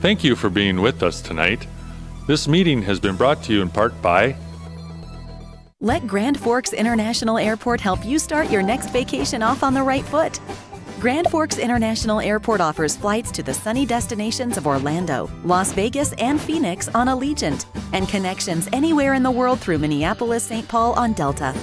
Thank you for being with us tonight. This meeting has been brought to you in part by Let Grand Forks International Airport help you start your next vacation off on the right foot. Grand Forks International Airport offers flights to the sunny destinations of Orlando, Las Vegas, and Phoenix on Allegiant, and connections anywhere in the world through Minneapolis-St. Paul on Delta.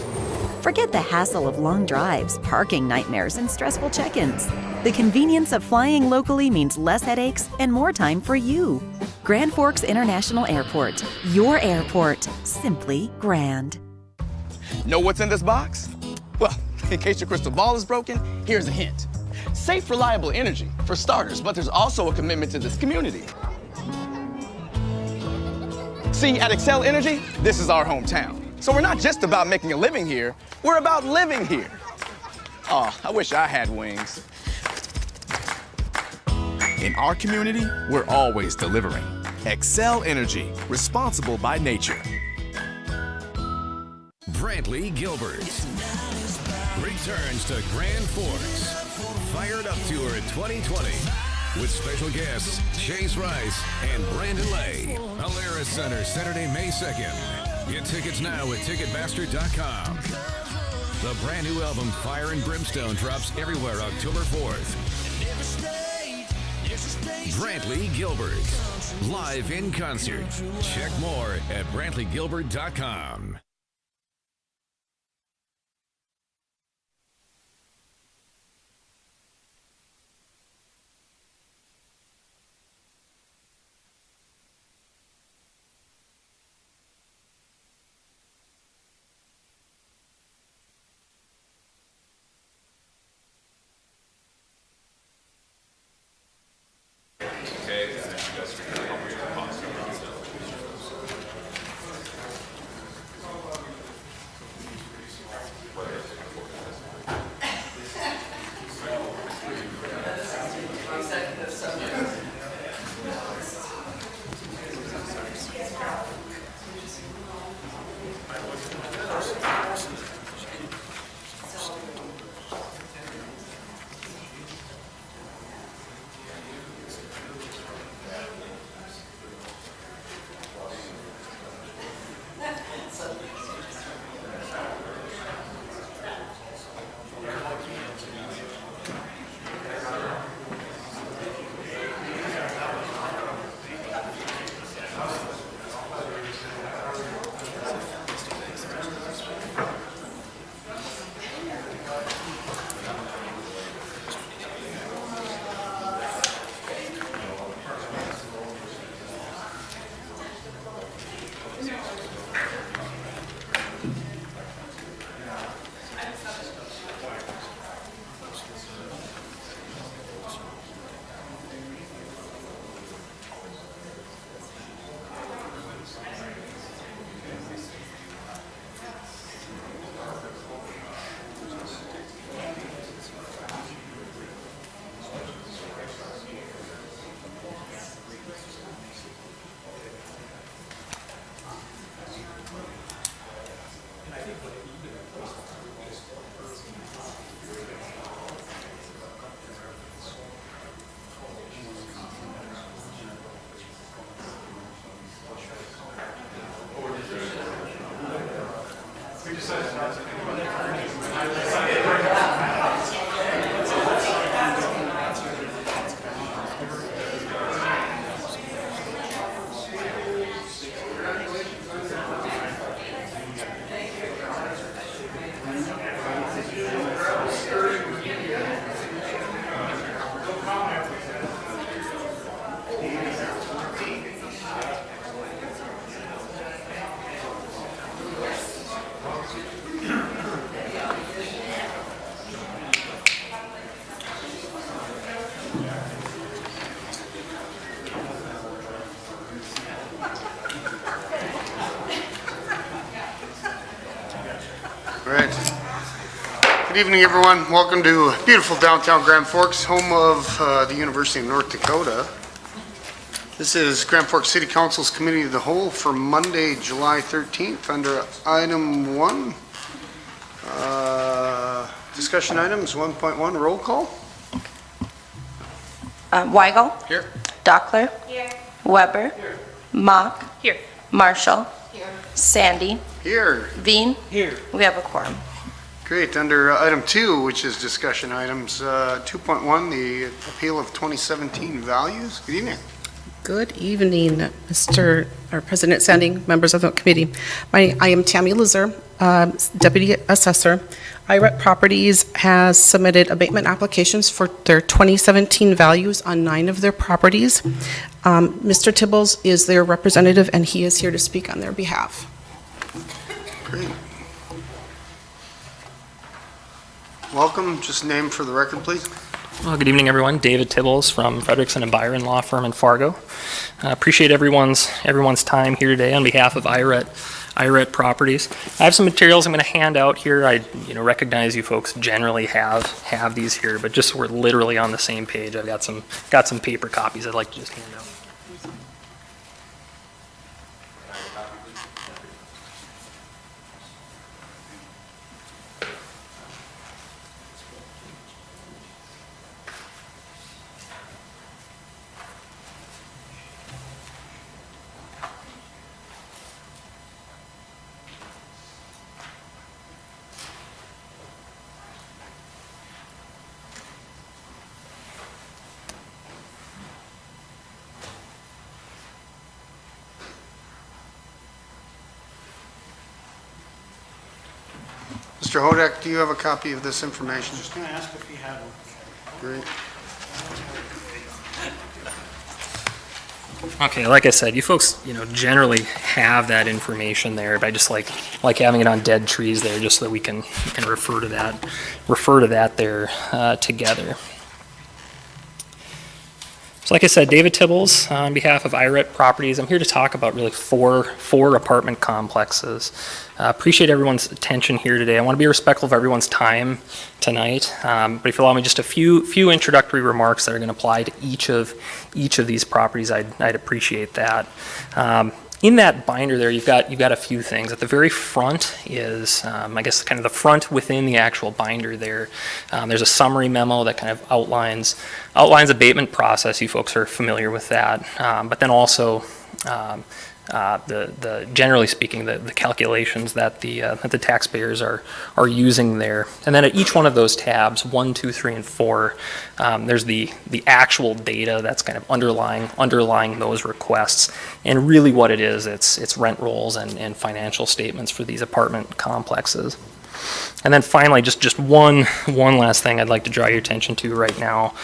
Forget the hassle of long drives, parking nightmares, and stressful check-ins. The convenience of flying locally means less headaches and more time for you. Grand Forks International Airport, your airport, simply grand. Know what's in this box? Well, in case your crystal ball is broken, here's a hint. Safe, reliable energy, for starters, but there's also a commitment to this community. See, at Xcel Energy, this is our hometown. So we're not just about making a living here, we're about living here. Oh, I wish I had wings. In our community, we're always delivering. Xcel Energy, responsible by nature. Brantley Gilbert returns to Grand Forks. Fired Up Tour 2020 with special guests Chase Rice and Brandon Lay. Alara Center, Saturday, May 2nd. Get tickets now at Ticketmaster.com. The brand new album Fire and Brimstone drops everywhere October 4th. Brantley Gilbert, live in concert. Check more at BrantleyGilbert.com. Good evening, everyone. Welcome to beautiful downtown Grand Forks, home of the University of North Dakota. This is Grand Forks City Council's Committee of the Whole for Monday, July 13th. Under item 1, discussion items 1.1, roll call. Weigel. Here. Dockler. Here. Weber. Here. Mock. Here. Marshall. Here. Sandy. Here. Veen. Here. We have a quorum. Great. Under item 2, which is discussion items, 2.1, the appeal of 2017 values. Good evening. Good evening, Mr. or President Sandy, members of the committee. I am Tammy Lizer, Deputy Assessor. IRET Properties has submitted abatement applications for their 2017 values on 9 of their properties. Mr. Tibbles is their representative, and he is here to speak on their behalf. Great. Welcome. Just name for the record, please. Well, good evening, everyone. David Tibbles from Frederickson and Byron Law Firm in Fargo. Appreciate everyone's time here today on behalf of IRET Properties. I have some materials I'm going to hand out here. I recognize you folks generally have these here, but just so we're literally on the same page, I've got some paper copies I'd like to just hand out. Mr. Hodak, do you have a copy of this information? Just going to ask if he had one. Great. Okay, like I said, you folks, generally have that information there, but I just like having it on dead trees there, just so that we can refer to that there together. So like I said, David Tibbles on behalf of IRET Properties. I'm here to talk about really four apartment complexes. Appreciate everyone's attention here today. I want to be respectful of everyone's time tonight, but if you allow me just a few introductory remarks that are going to apply to each of these properties, I'd appreciate that. In that binder there, you've got a few things. At the very front is, I guess, kind of the front within the actual binder there. There's a summary memo that kind of outlines abatement process. You folks are familiar with that, but then also the generally speaking, the calculations that the taxpayers are using there. And then at each one of those tabs, 1, 2, 3, and 4, there's the actual data that's kind of underlying those requests. And really what it is, it's rent rolls and financial statements for these apartment complexes. And then finally, just one last thing I'd like to draw your attention to right now.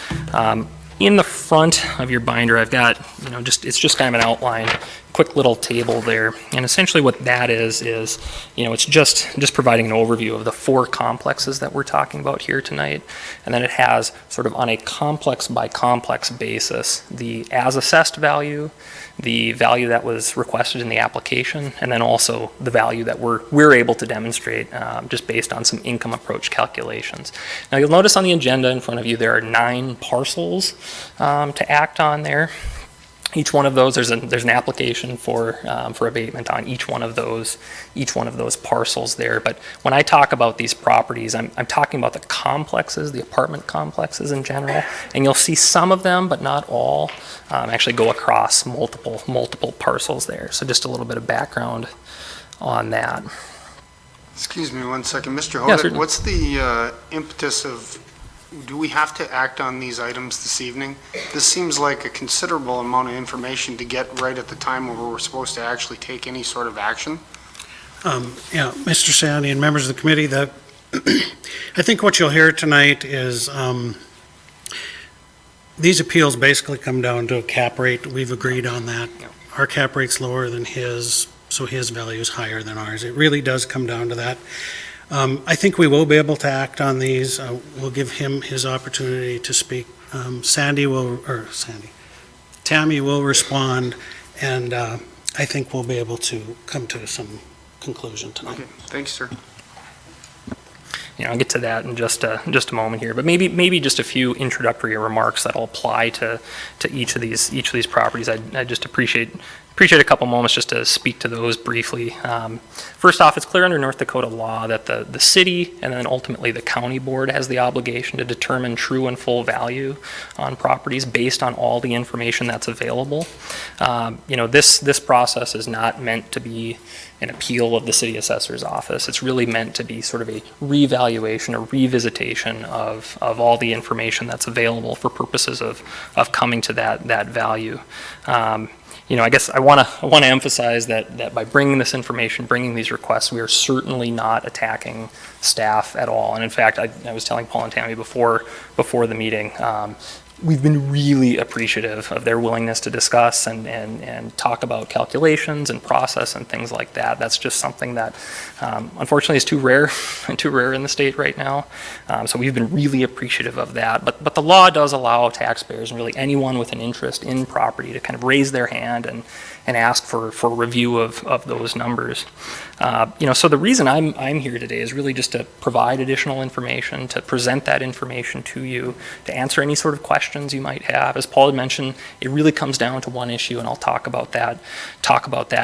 In the front of your binder, I've got, it's just kind of an outline, quick little table there. And essentially what that is, it's just providing an overview of the 4 complexes that we're talking about here tonight. And then it has sort of on a complex by complex basis, the as assessed value, the value that was requested in the application, and then also the value that we're able to demonstrate just based on some income approach calculations. Now you'll notice on the agenda in front of you there are 9 parcels to act on there. Each one of those, there's an application for abatement on each one of those parcels there. But when I talk about these properties, I'm talking about the complexes, the apartment complexes in general, and you'll see some of them, but not all, actually go across multiple parcels there. So just a little bit of background on that. Excuse me one second. Mr. Yeah, Hodak, what's the impetus of, do we have to act on these items this evening? This seems like a considerable amount of information to get right at the time where we're supposed to actually take any sort of action. Yeah, Mr. Sandy and members of the committee, I think what you'll hear tonight is these appeals basically come down to a cap rate. We've agreed on that. Our cap rate's lower than his, so his value is higher than ours. It really does come down to that. I think we will be able to act on these. We'll give him his opportunity to speak. Tammy will respond, and I think we'll be able to come to some conclusion tonight. Okay, thanks, sir. I'll get to that in just a moment here, but maybe just a few introductory remarks that'll apply to each of these properties. I just appreciate Appreciate a couple moments just to speak to those briefly. First off, it's clear under North Dakota law that the city and then ultimately the county board has the obligation to determine true and full value on properties based on all the information that's available. This process is not meant to be an appeal of the city assessor's office. It's really meant to be sort of a revaluation, a revisitation of all the information that's available for purposes of coming to that value. I guess I want to emphasize that by bringing this information, bringing these requests, we are certainly not attacking staff at all. And in fact, I was telling Paul and Tammy before the meeting, we've been really appreciative of their willingness to discuss and talk about calculations and process and things like that. That's just something that unfortunately is too rare in the state right now. So we've been really appreciative of that. But the law does allow taxpayers and really anyone with an interest in property to kind of raise their hand and ask for review of those numbers. So the reason I'm here today is really just to provide additional information, to present that information to you, to answer any sort of questions you might have. As Paul had mentioned, it really comes down to one issue, and I'll talk about that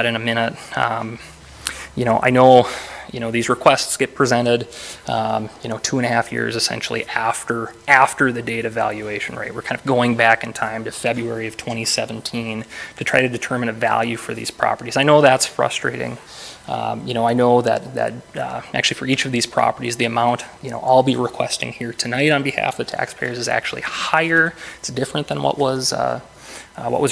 in a minute. I know these requests get presented 2.5 years essentially after the date of valuation, right? We're kind of going back in time to February of 2017 to try to determine a value for these properties. I know that's frustrating. I know that actually for each of these properties, the amount I'll be requesting here tonight on behalf of the taxpayers is actually higher. It's different than what was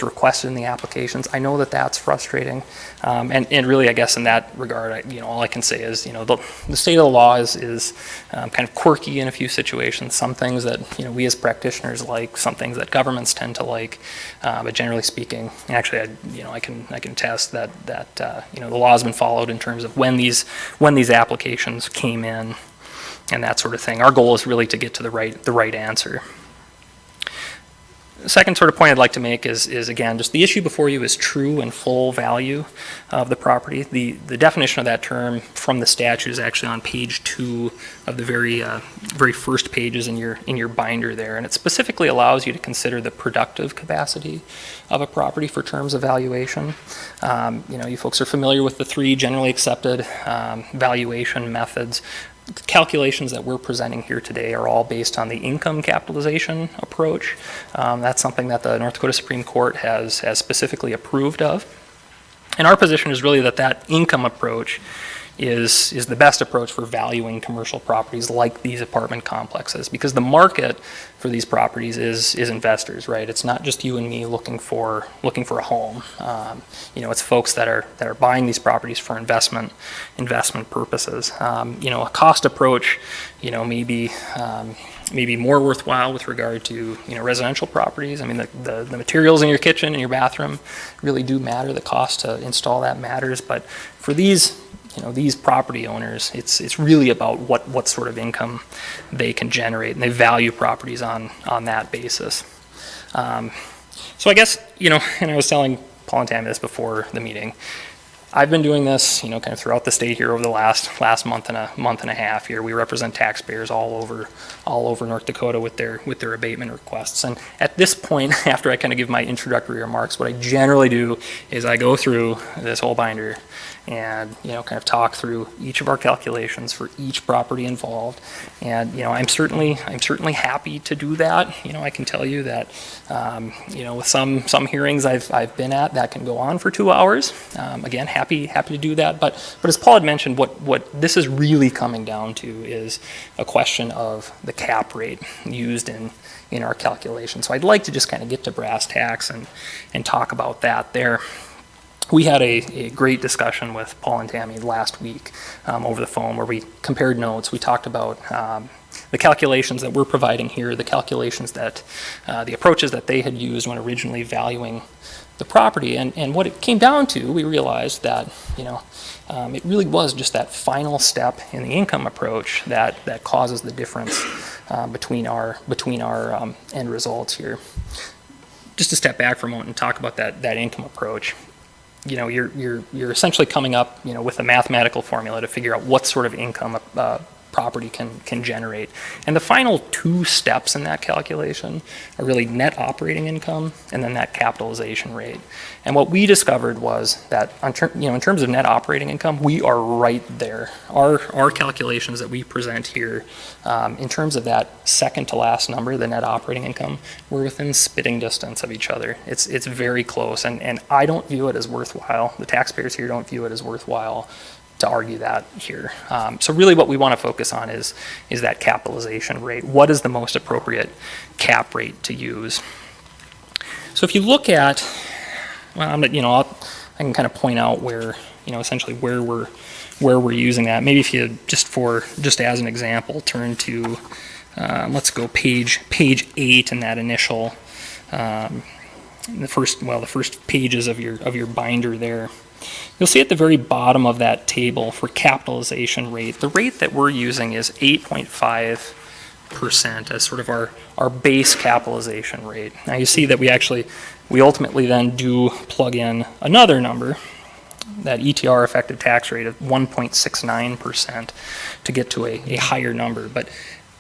requested in the applications. I know that that's frustrating, and really, I guess in that regard, all I can say is, the state of the law is kind of quirky in a few situations. Some things that we as practitioners like, some things that governments tend to like, but generally speaking, actually, I can attest that the law has been followed in terms of when these applications came in and that sort of thing. Our goal is really to get to the right answer. The second sort of point I'd like to make is again, just the issue before you is true and full value of the property. The definition of that term from the statute is actually on page 2 of the very first pages in your binder there, and it specifically allows you to consider the productive capacity of a property for terms of valuation. You folks are familiar with the 3 generally accepted valuation methods. The calculations that we're presenting here today are all based on the income capitalization approach. That's something that the North Dakota Supreme Court has specifically approved of. And our position is really that income approach is the best approach for valuing commercial properties like these apartment complexes, because the market for these properties is investors, right? It's not just you and me looking for a home. It's folks that are buying these properties for investment purposes. A cost approach, maybe more worthwhile with regard to residential properties. I mean, the materials in your kitchen and your bathroom really do matter. The cost to install that matters, but for these property owners, it's really about what sort of income they can generate, and they value properties on that basis. So I guess, and I was telling Paul and Tammy this before the meeting, I've been doing this, kind of throughout the state here over the last month and a half here. We represent taxpayers all over North Dakota with their abatement requests. And at this point, after I kind of give my introductory remarks, what I generally do is I go through this whole binder and kind of talk through each of our calculations for each property involved. And I'm certainly happy to do that. I can tell you that with some hearings I've been at, that can go on for 2 hours. Again, happy to do that. But as Paul had mentioned, what this is really coming down to is a question of the cap rate used in our calculation. So I'd like to just kind of get to brass tacks and talk about that there. We had a great discussion with Paul and Tammy last week over the phone where we compared notes. We talked about the calculations that we're providing here, the calculations that the approaches that they had used when originally valuing the property. And what it came down to, we realized that it really was just that final step in the income approach that causes the difference between our end results here. Just to step back for a moment and talk about that income approach. You're essentially coming up with a mathematical formula to figure out what sort of income property can generate. And the final two steps in that calculation are really net operating income and then that capitalization rate. And what we discovered was that in terms of net operating income, we are right there. Our calculations that we present here, in terms of that second to last number, the net operating income, we're within spitting distance of each other. It's very close, and I don't view it as worthwhile. The taxpayers here don't view it as worthwhile to argue that here. So really what we want to focus on is that capitalization rate. What is the most appropriate cap rate to use? So if you look at, well, I can kind of point out where, essentially where we're using that. Maybe if you, just as an example, turn to, let's go page 8 in that initial, the first pages of your binder there. You'll see at the very bottom of that table for capitalization rate, the rate that we're using is 8.5% as sort of our base capitalization rate. Now you see that we ultimately then do plug in another number, that ETR effective tax rate of 1.69% to get to a higher number. But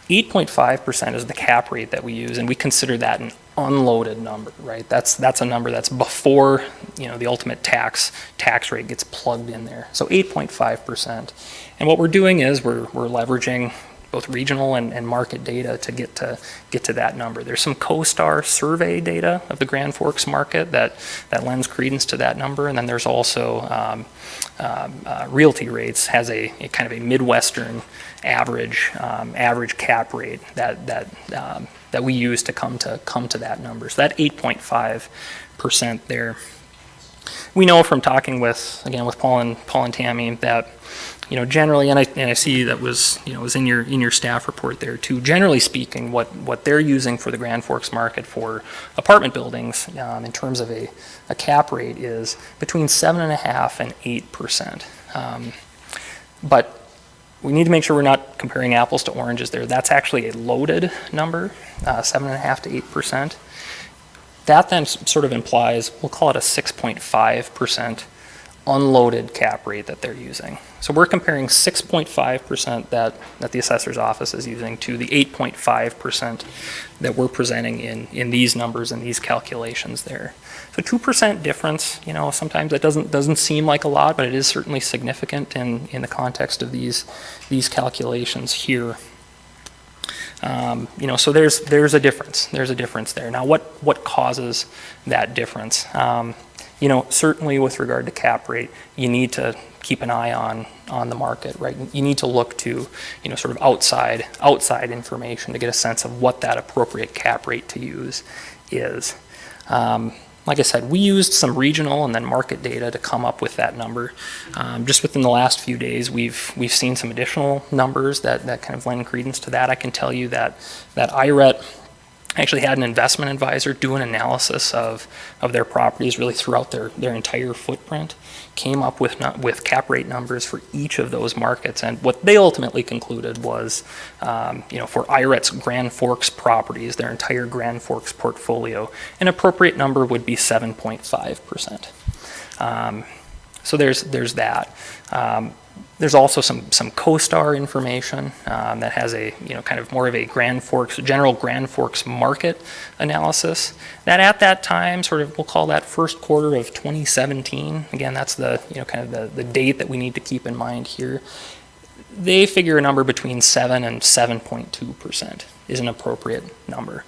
8.5% is the cap rate that we use, and we consider that an unloaded number, right? That's a number that's before the ultimate tax rate gets plugged in there. So 8.5%. And what we're doing is we're leveraging both regional and market data to get to that number. There's some CoStar survey data of the Grand Forks market that lends credence to that number, and then there's also Realty Rates has a kind of a Midwestern average cap rate that we use to come to that number. So that 8.5% there. We know from talking with Paul and Tammy that generally, and I see that was in your staff report there too. Generally speaking, what they're using for the Grand Forks market for apartment buildings in terms of a cap rate is between 7.5% and 8%. But we need to make sure we're not comparing apples to oranges there. That's actually a loaded number, 7.5% to 8%. That then sort of implies, we'll call it a 6.5% unloaded cap rate that they're using. So we're comparing 6.5% that the assessor's office is using to the 8.5% that we're presenting in these numbers and these calculations there. So 2% difference, sometimes that doesn't seem like a lot, but it is certainly significant in the context of these calculations here. So there's a difference. There's a difference there. Now, what causes that difference? Certainly with regard to cap rate, you need to keep an eye on the market, right? You need to look to, sort of outside information to get a sense of what that appropriate cap rate to use is. Like I said, we used some regional and then market data to come up with that number. Just within the last few days, we've seen some additional numbers that kind of lend credence to that. I can tell you that IRET actually had an investment advisor do an analysis of their properties really throughout their entire footprint, came up with cap rate numbers for each of those markets, and what they ultimately concluded was, for IRET's Grand Forks properties, their entire Grand Forks portfolio, an appropriate number would be 7.5%. So there's that. There's also some CoStar information that has a kind of more of a general Grand Forks market analysis. That at that time, sort of, we'll call that first quarter of 2017. Again, that's the kind of the date that we need to keep in mind here. They figure a number between 7 and 7.2% is an appropriate number.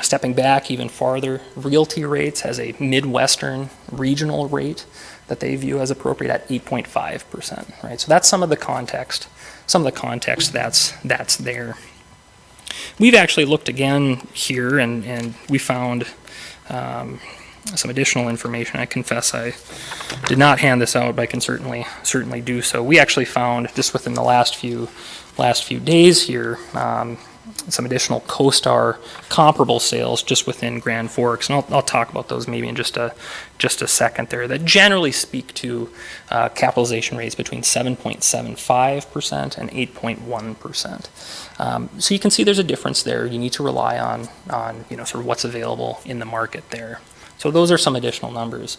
Stepping back even farther, Realty Rates has a Midwestern regional rate that they view as appropriate at 8.5%, right? So that's some of the context that's there. We've actually looked again here and we found some additional information. I confess I did not hand this out, but I can certainly do so. We actually found just within the last few days here some additional CoStar comparable sales just within Grand Forks, and I'll talk about those maybe in just a second there, that generally speak to capitalization rates between 7.75% and 8.1%. So you can see there's a difference there. You need to rely on sort of what's available in the market there. So those are some additional numbers.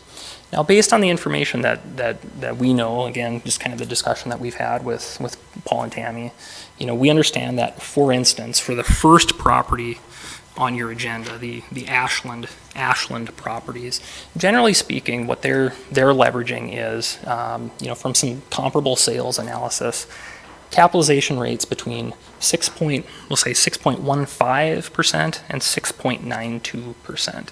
Now, based on the information that we know, again, just kind of the discussion that we've had with Paul and Tammy, we understand that, for instance, for the first property on your agenda, the Ashland properties, generally speaking, what they're leveraging is, from some comparable sales analysis, capitalization rates between 6.15% and 6.92%.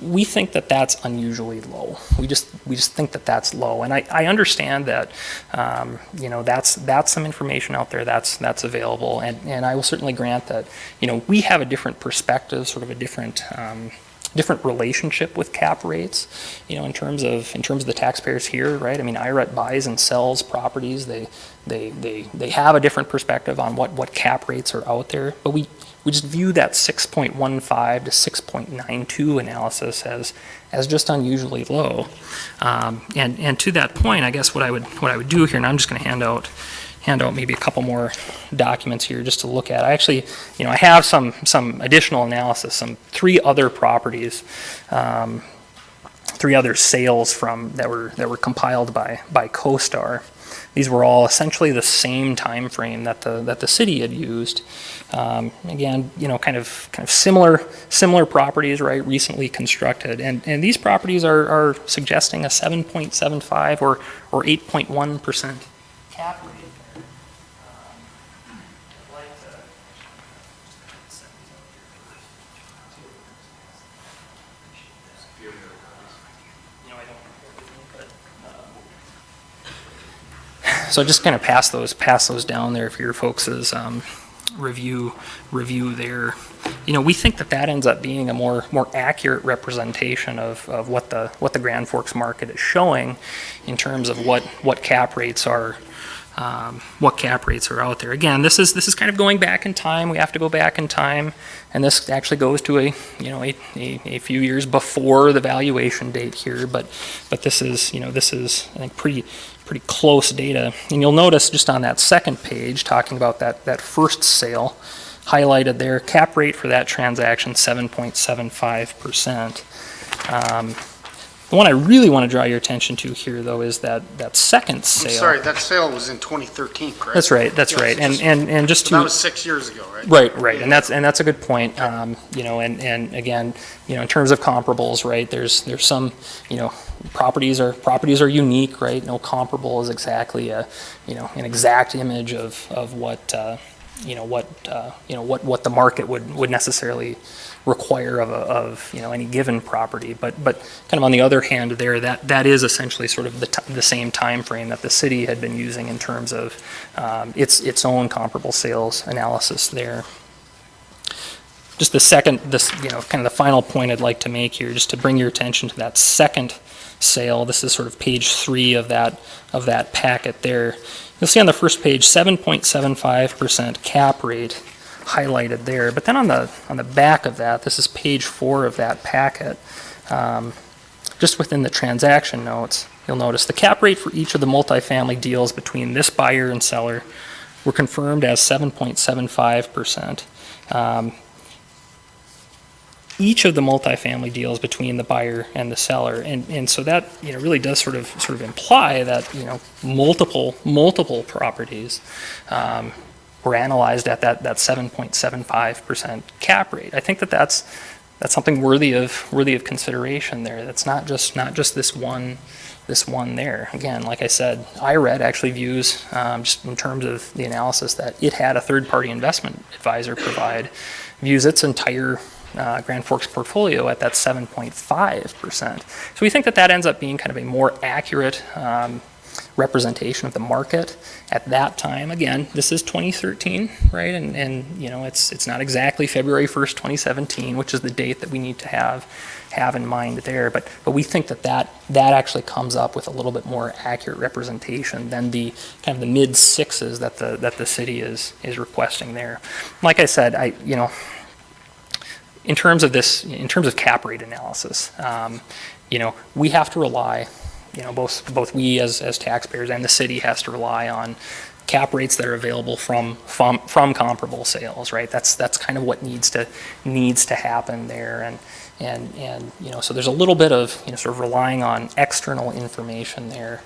We think that that's unusually low. We just think that that's low, and I understand that that's some information out there that's available, and I will certainly grant that we have a different perspective, sort of a different relationship with cap rates, in terms of the taxpayers here, right? I mean, IRET buys and sells properties. They have a different perspective on what cap rates are out there, but we just view that 6.15 to 6.92 analysis as just unusually low. And to that point, I guess what I would do here, and I'm just going to hand out maybe a couple more documents here just to look at. I actually, I have some additional analysis, three other properties, three other sales that were compiled by CoStar. These were all essentially the same time frame that the city had used. Again, kind of similar properties, right? Recently constructed, and these properties are suggesting a 7.75 or 8.1% cap rate. So just kind of pass those down there for your folks' review there. We think that ends up being a more accurate representation of what the Grand Forks market is showing in terms of what cap rates are. What cap rates are out there. Again, this is kind of going back in time. We have to go back in time, and this actually goes to a few years before the valuation date here. But this is I think pretty close data. And you'll notice just on that second page, talking about that first sale, highlighted there, cap rate for that transaction 7.75%. The one I really want to draw your attention to here, though, is that second sale. I'm sorry, that sale was in 2013, correct? That's right. That's Yes, right. And just to that was 6 years ago, right? Right. And that's a good point. And again, in terms of comparables, right? There's some, properties are unique, right? No comparable is exactly an exact image of what what the market would necessarily require of any given property, but kind of on the other hand there, that is essentially sort of the same time frame that the city had been using in terms of its own comparable sales analysis there. Just kind of the final point I'd like to make here, just to bring your attention to that second sale. This is sort of page 3 of that packet there. You'll see on the first page 7.75% cap rate highlighted there, but then on the back of that, this is page 4 of that packet, just within the transaction notes, you'll notice the cap rate for each of the multifamily deals between this buyer and seller were confirmed as 7.75%. Each of the multifamily deals between the buyer and the seller, and so that really does sort of imply that multiple properties were analyzed at that 7.75% cap rate. I think that's something worthy of consideration there. That's not just this one there. Again, like I said, IRET actually views, just in terms of the analysis that it had a third-party investment advisor provide, views its entire Grand Forks portfolio at that 7.5%. So we think that ends up being kind of a more accurate representation of the market at that time. Again, this is 2013, right? And it's not exactly February 1st, 2017, which is the date that we need to have in mind there. But we think that actually comes up with a little bit more accurate representation than the kind of the mid sixes that the city is requesting there. Like I said, in terms of cap rate analysis, we have to rely, both we as taxpayers and the city has to rely on cap rates that are available from comparable sales, right? That's kind of what needs to happen there. and so there's a little bit of sort of relying on external information there.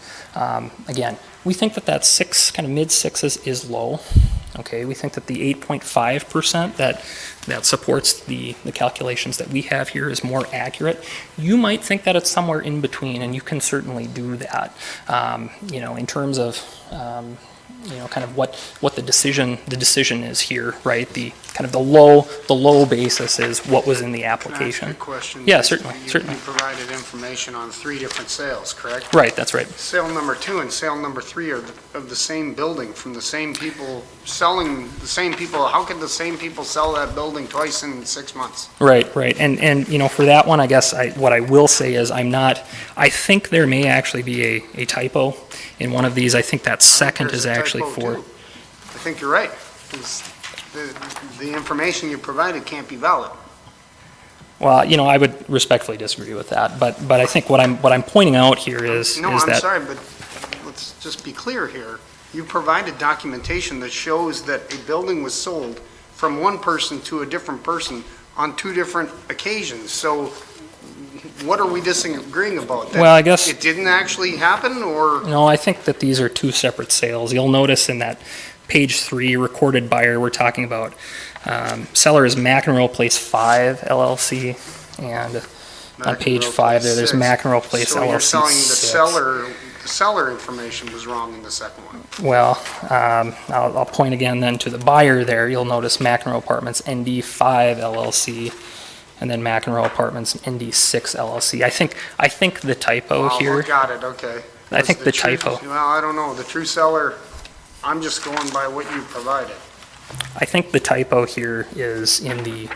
Again, we think that 6, kind of mid-6s is low. Okay, we think that the 8.5% that supports the calculations that we have here is more accurate. You might think that it's somewhere in between, and you can certainly do that. In terms of kind of what the decision is here, right? The kind of the low basis is what was in the application. Can I ask you a question? Yeah, certainly. You provided information on 3 different sales, correct? Right, that's right. Sale number 2 and sale number 3 are of the same building, from the same people, selling the same people. How could the same people sell that building twice in 6 months? Right. And for that one, I guess what I will say is I think there may actually be a typo in one of these. I think that second is actually for. I think you're right. The information you provided can't be valid. Well, I would respectfully disagree with that, but I think what I'm pointing out here is No, is I'm that sorry, but let's just be clear here. You provided documentation that shows that a building was sold from one person to a different person on 2 different occasions. So what are we disagreeing about? That Well, I guess- it didn't actually happen, or? No, I think that these are 2 separate sales. You'll notice in that page 3, recorded buyer, we're talking about seller is McEnroe Place 5 LLC, and on page 5 there's McEnroe Place So LLC you're selling 6. the seller information was wrong in the second one. Well, I'll point again then to the buyer there. You'll notice McEnroe Apartments ND 5 LLC, and then McEnroe Apartments ND6 LLC. I think the typo here. Got it, okay. I think the true- typo. Well, I don't know, the true seller, I'm just going by what you provided. I think the typo here is in the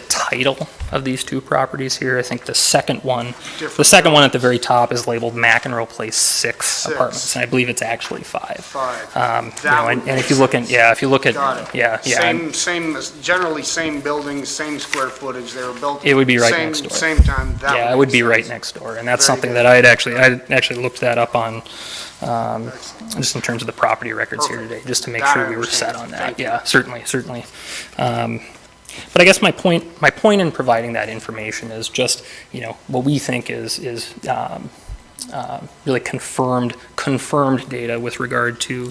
title of these 2 properties here. I think the second one at the very top is labeled McEnroe Place 6 Apartments, and I believe it's actually 5. 5. And if you look at, Got it. Same, generally same buildings, same square footage, they were built. It would be right next door. Same time. Yeah, it would be right next door, and that's Very something good. that I'd actually looked that up on, just in terms of the property records here Perfect. today, just to make That sure I we were set understand. on that. Thank you. Yeah, certainly. But I guess my point in providing that information is just, what we think is really confirmed data with regard to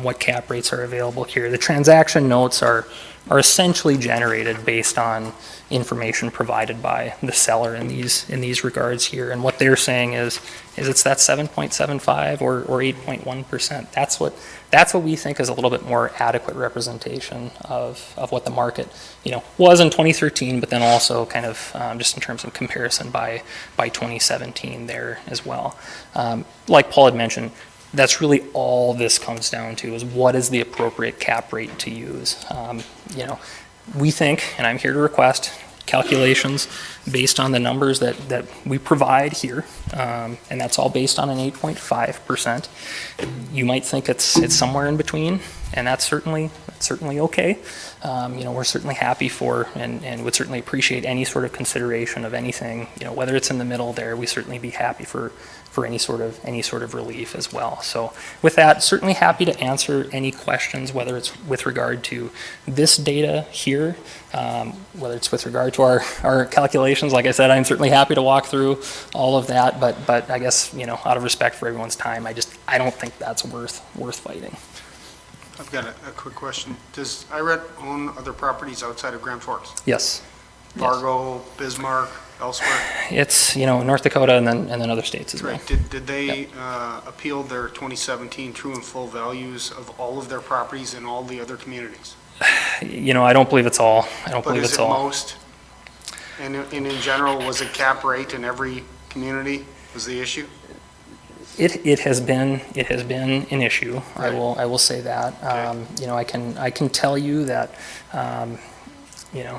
what cap rates are available here. The transaction notes are essentially generated based on information provided by the seller in these regards here, and what they're saying is it's that 7.75 or 8.1%. That's what we think is a little bit more adequate representation of what the market was in 2013, but then also kind of just in terms of comparison by 2017 there as well. Like Paul had mentioned, that's really all this comes down to, is what is the appropriate cap rate to use. We think, and I'm here to request, calculations based on the numbers that we provide here, and that's all based on an 8.5%. You might think it's somewhere in between, and that's certainly okay. We're certainly happy for and would certainly appreciate any sort of consideration of anything, whether it's in the middle there. We certainly be happy for any sort of relief as well. So with that, certainly happy to answer any questions, whether it's with regard to this data here, whether it's with regard to our calculations. Like I said, I'm certainly happy to walk through all of that, but I guess, out of respect for everyone's time, I don't think that's worth fighting. I've got a quick question. Does IRET own other properties outside of Grand Forks? Yes. Fargo, Bismarck, elsewhere? It's, North Dakota and then other states as well. Right. Did they appeal their 2017 true and full values of all of their properties in all the other communities? I don't believe it's all. I don't believe it's all. But is it most? And in general, was it cap rate in every community was the issue? It has been an issue. Right. I will say that. Okay. I can tell you that. And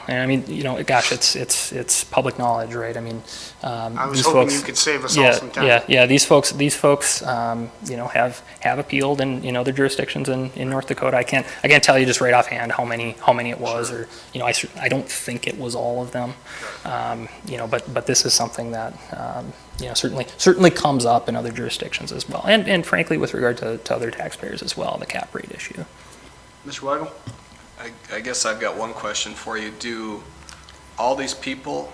I mean, gosh, it's public knowledge, right? I mean, I was these hoping folks, you could save us all some time. Yeah. These folks, have appealed in other jurisdictions in North Dakota. I can't tell you just right offhand how many it was, or I don't think it was all of them. But this is something that certainly comes up in other jurisdictions as well, and frankly with regard to other taxpayers as well, the cap rate issue. Mr. Weigel? I guess I've got one question for you. Do all these people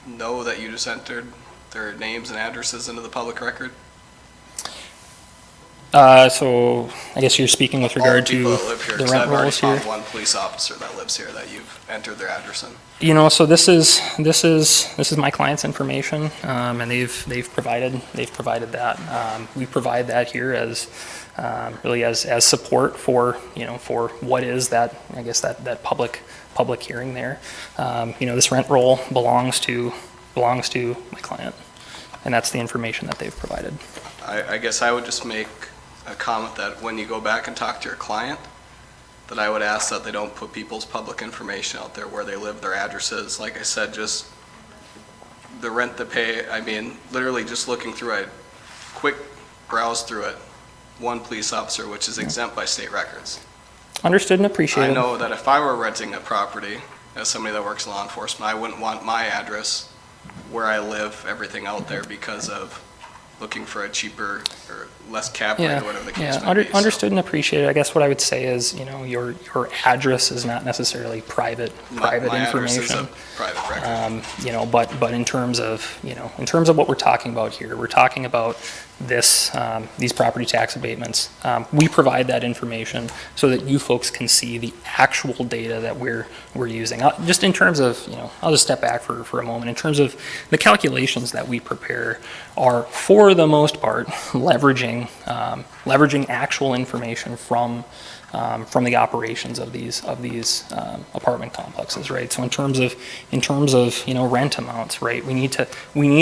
know that you just entered their names and addresses into the public record? So I guess you're speaking with regard to the rent rolls here. One police officer that lives here that you've entered their address in. You know, so this is my client's information, and they've provided that. We provide that here as really as support for for what is that, I guess, that public hearing there. This rent roll belongs to my client, and that's the information that they've provided. I guess I would just make a comment that when you go back and talk to your client, that I would ask that they don't put people's public information out there, where they live, their addresses. Like I said, just the rent they pay. I mean, literally just looking through a quick browse through it, one police officer, which is exempt by state records. Understood and appreciated. I know that if I were renting a property as somebody that works in law enforcement, I wouldn't want my address, where I live, everything out there because of looking for a cheaper or less cap rate or whatever the case may be. Understood and appreciated. I guess what I would say is, your address is not necessarily private My information. address is a private record. But in terms of what we're talking about here, we're talking about these property tax abatements. We provide that information so that you folks can see the actual data that we're using. Just in terms of, I'll just step back for a moment. In terms of the calculations that we prepare are, for the most part, leveraging actual information from the operations of these apartment complexes, right? So in terms of rent amounts, right? We need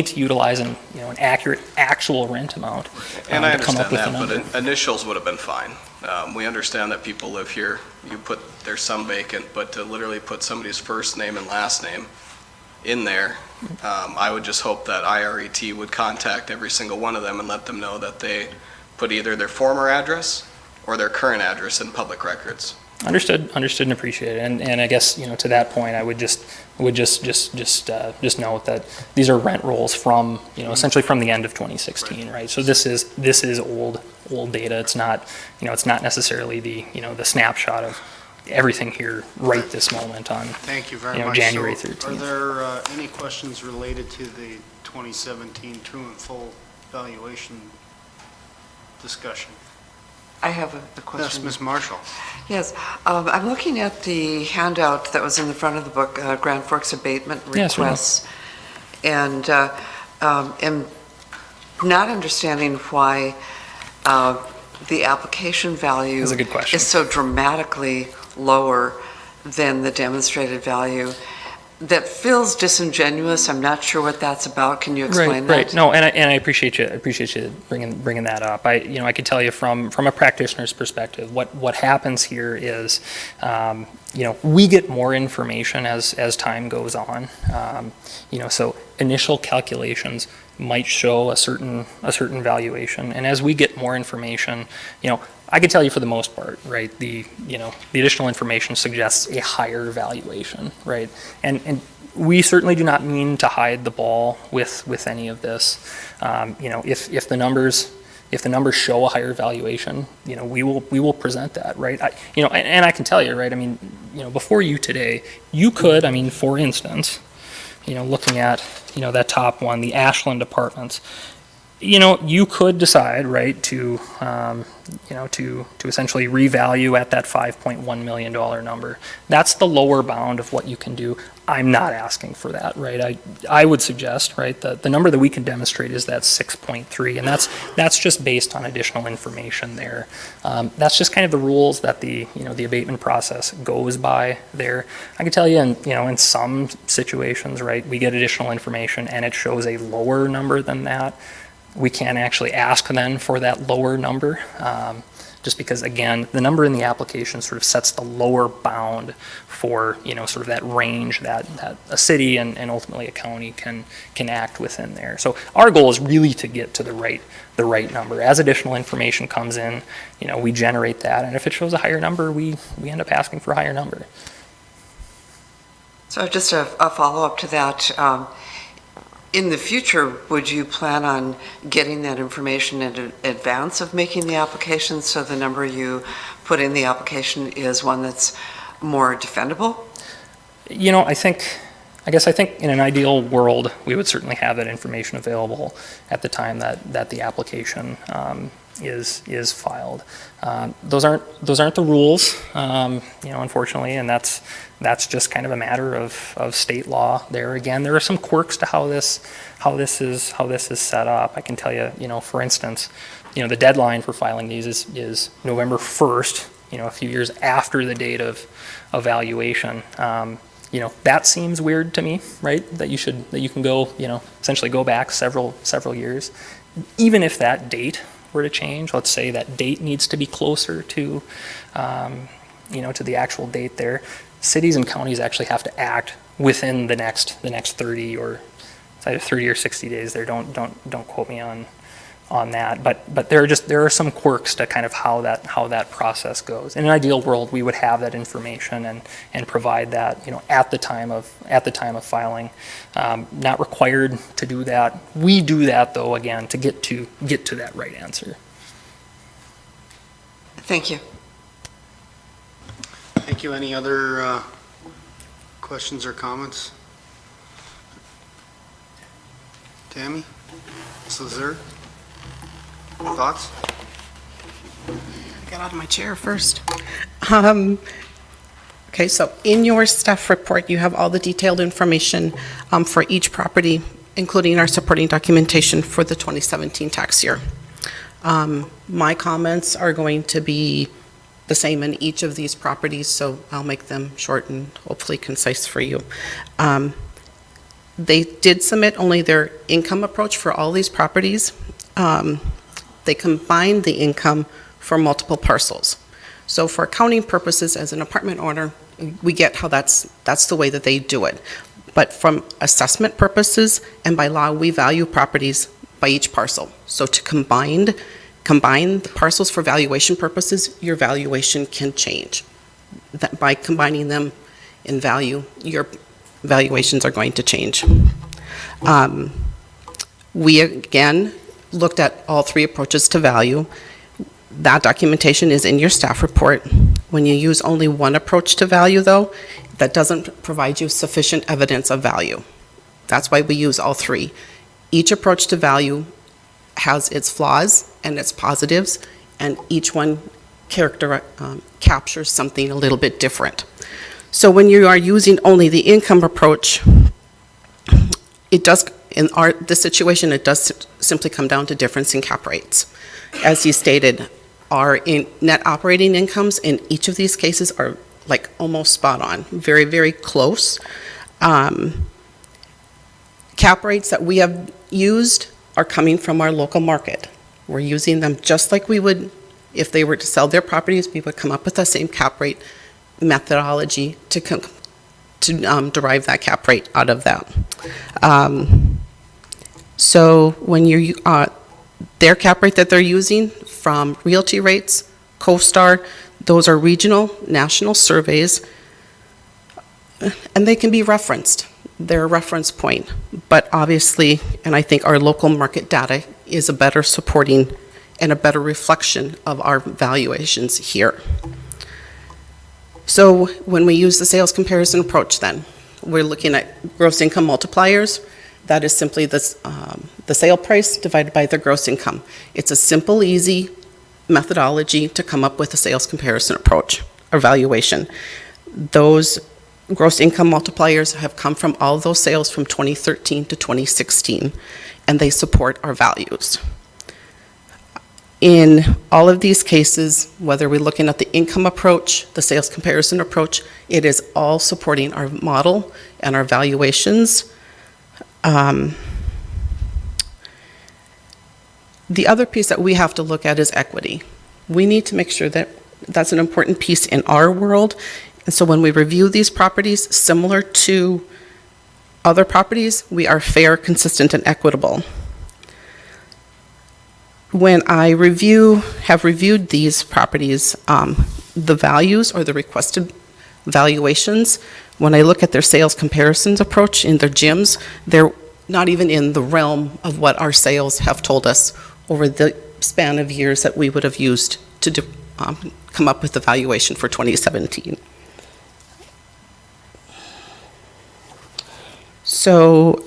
to utilize an accurate actual rent amount. And I to come up understand with a that, number. but initials would have been fine. We understand that people live here. There's some vacant, but to literally put somebody's first name and last name in there, I would just hope that IRET would contact every single one of them and let them know that they put either their former address or their current address in public records. Understood and appreciated. And I guess, to that point, I would just note that these are rent rolls from, essentially from the end of 2016, right? So this is old data. It's not necessarily the snapshot of everything here right this moment on, Thank you very much. January So 13th. Are there any questions related to the 2017 true and full valuation discussion? I have a Yes, question. Ms. Marshall. Yes, I'm looking at the handout that was in the front of the book, Grand Forks abatement Yes, sure. requests, and am not understanding why the application value That's a good question. is so dramatically lower than the demonstrated value. That feels disingenuous. I'm not sure what that's about. Can you explain that? Right. No, and I appreciate you bringing that up. I can tell you from a practitioner's perspective, what happens here is, we get more information as time goes on. So initial calculations might show a certain valuation, and as we get more information, I can tell you for the most part, right, the additional information suggests a higher valuation, right? And we certainly do not mean to hide the ball with any of this. If the numbers show a higher valuation, we will present that, right? And I can tell you, right, before you today, you could, for instance, looking at, that top one, the Ashland Apartments, you could decide, right, to essentially revalue at that $5.1 million number. That's the lower bound of what you can do. I'm not asking for that, right? I would suggest, right, that the number that we can demonstrate is that 6.3, and that's just based on additional information there. That's just kind of the rules that the abatement process goes by there. I can tell you, in some situations, right, we get additional information and it shows a lower number than that. We can actually ask then for that lower number, just because, again, the number in the application sort of sets the lower bound for, sort of that range that a city and ultimately a county can act within there. So our goal is really to get to the right number. As additional information comes in, we generate that, and if it shows a higher number, we end up asking for a higher number. So just a follow-up to that. In the future, would you plan on getting that information in advance of making the application, so the number you put in the application is one that's more defendable? I guess I think in an ideal world, we would certainly have that information available at the time that the application is filed. Those aren't the rules, unfortunately, and that's just kind of a matter of state law. There again, there are some quirks to how this is set up. I can tell you, for instance, the deadline for filing these is November 1st. A few years after the date of valuation. That seems weird to me, right? That you can go, essentially go back several years. Even if that date were to change, let's say that date needs to be closer to, to the actual date there. Cities and counties actually have to act within the next 30 or it's either 30 or 60 days there. Don't quote me on that, but there are some quirks to kind of how that process goes. In an ideal world, we would have that information and provide that at the time of filing. Not required to do that. We do that though, again, to get to that right answer. Thank you. Thank you. Any other questions or comments? Tammy? Lazar? Thoughts? Get out of my chair first. Okay, so in your staff report, you have all the detailed information for each property, including our supporting documentation for the 2017 tax year. My comments are going to be the same in each of these properties, so I'll make them short and hopefully concise for you. They did submit only their income approach for all these properties. They combined the income for multiple parcels. So for accounting purposes, as an apartment owner, we get how that's the way that they do it. But from assessment purposes and by law, we value properties by each parcel. So to combine the parcels for valuation purposes, your valuation can change. That by combining them in value, your valuations are going to change. We again looked at all three approaches to value. That documentation is in your staff report. When you use only one approach to value, though, that doesn't provide you sufficient evidence of value. That's why we use all three. Each approach to value has its flaws and its positives, and each one captures something a little bit different. So when you are using only the income approach, it does, in this situation, it does simply come down to difference in cap rates. As you stated, our net operating incomes in each of these cases are like almost spot on, very, very close. Cap rates that we have used are coming from our local market. We're using them just like we would, if they were to sell their properties, we would come up with the same cap rate methodology to derive that cap rate out of that. So when you their cap rate that they're using from Realty Rates, CoStar, those are regional, national surveys, and they can be referenced. They're a reference point, but obviously, and I think our local market data is a better supporting and a better reflection of our valuations here. So when we use the sales comparison approach then, we're looking at gross income multipliers. That is simply the sale price divided by the gross income. It's a simple, easy methodology to come up with a sales comparison approach or valuation. Those gross income multipliers have come from all those sales from 2013 to 2016, and they support our values. In all of these cases, whether we're looking at the income approach, the sales comparison approach, it is all supporting our model and our valuations. The other piece that we have to look at is equity. We need to make sure that that's an important piece in our world. And so when we review these properties, similar to other properties, we are fair, consistent, and equitable. When I have reviewed these properties, the values or the requested valuations, when I look at their sales comparisons approach in their gyms, they're not even in the realm of what our sales have told us over the span of years that we would have used to come up with the valuation for 2017. So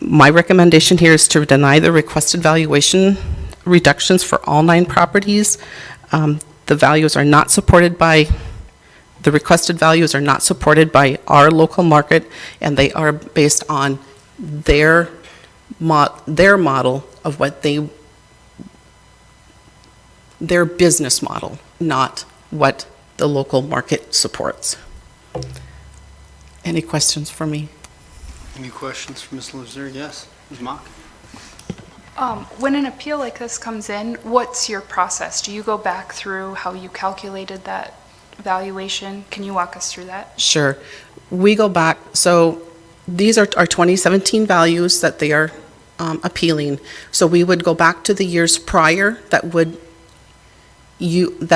my recommendation here is to deny the requested valuation reductions for all 9 properties. The values are not supported by, the requested values are not supported by our local market, and they are based on their model of what their business model, not what the local market supports. Any questions for me? Any questions for Ms. Lazar? Yes, Ms. Mock? When an appeal like this comes in, what's your process? Do you go back through how you calculated that valuation? Can you walk us through that? Sure. We go back, so these are our 2017 values that they are appealing. So we would go back to the years prior that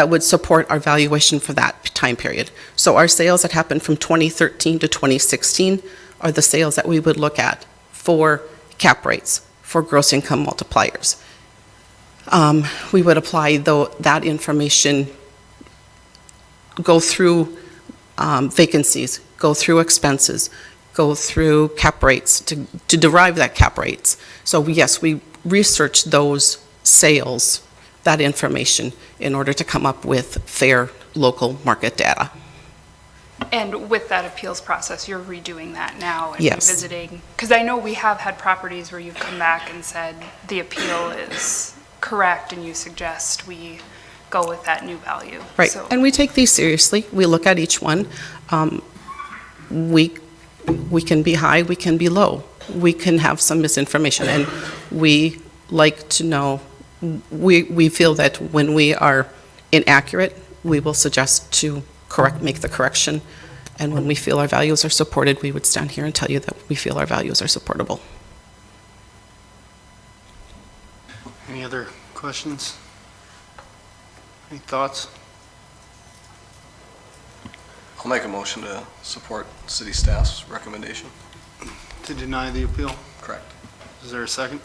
would support our valuation for that time period. So our sales that happened from 2013 to 2016 are the sales that we would look at for cap rates, for gross income multipliers. We would apply that information, go through vacancies, go through expenses, go through cap rates to derive that cap rates. So yes, we research those sales, that information, in order to come up with fair local market data. And with that appeals process, you're redoing that now and Yes. revisiting? Because I know we have had properties where you've come back and said the appeal is correct and you suggest we go with that new value. Right, So- and we take these seriously. We look at each one. We can be high, we can be low. We can have some misinformation, and we like to know, we feel that when we are inaccurate, we will suggest to make the correction. And when we feel our values are supported, we would stand here and tell you that we feel our values are supportable. Any other questions? Any thoughts? I'll make a motion to support city staff's recommendation. To deny the appeal? Correct. Is there a second?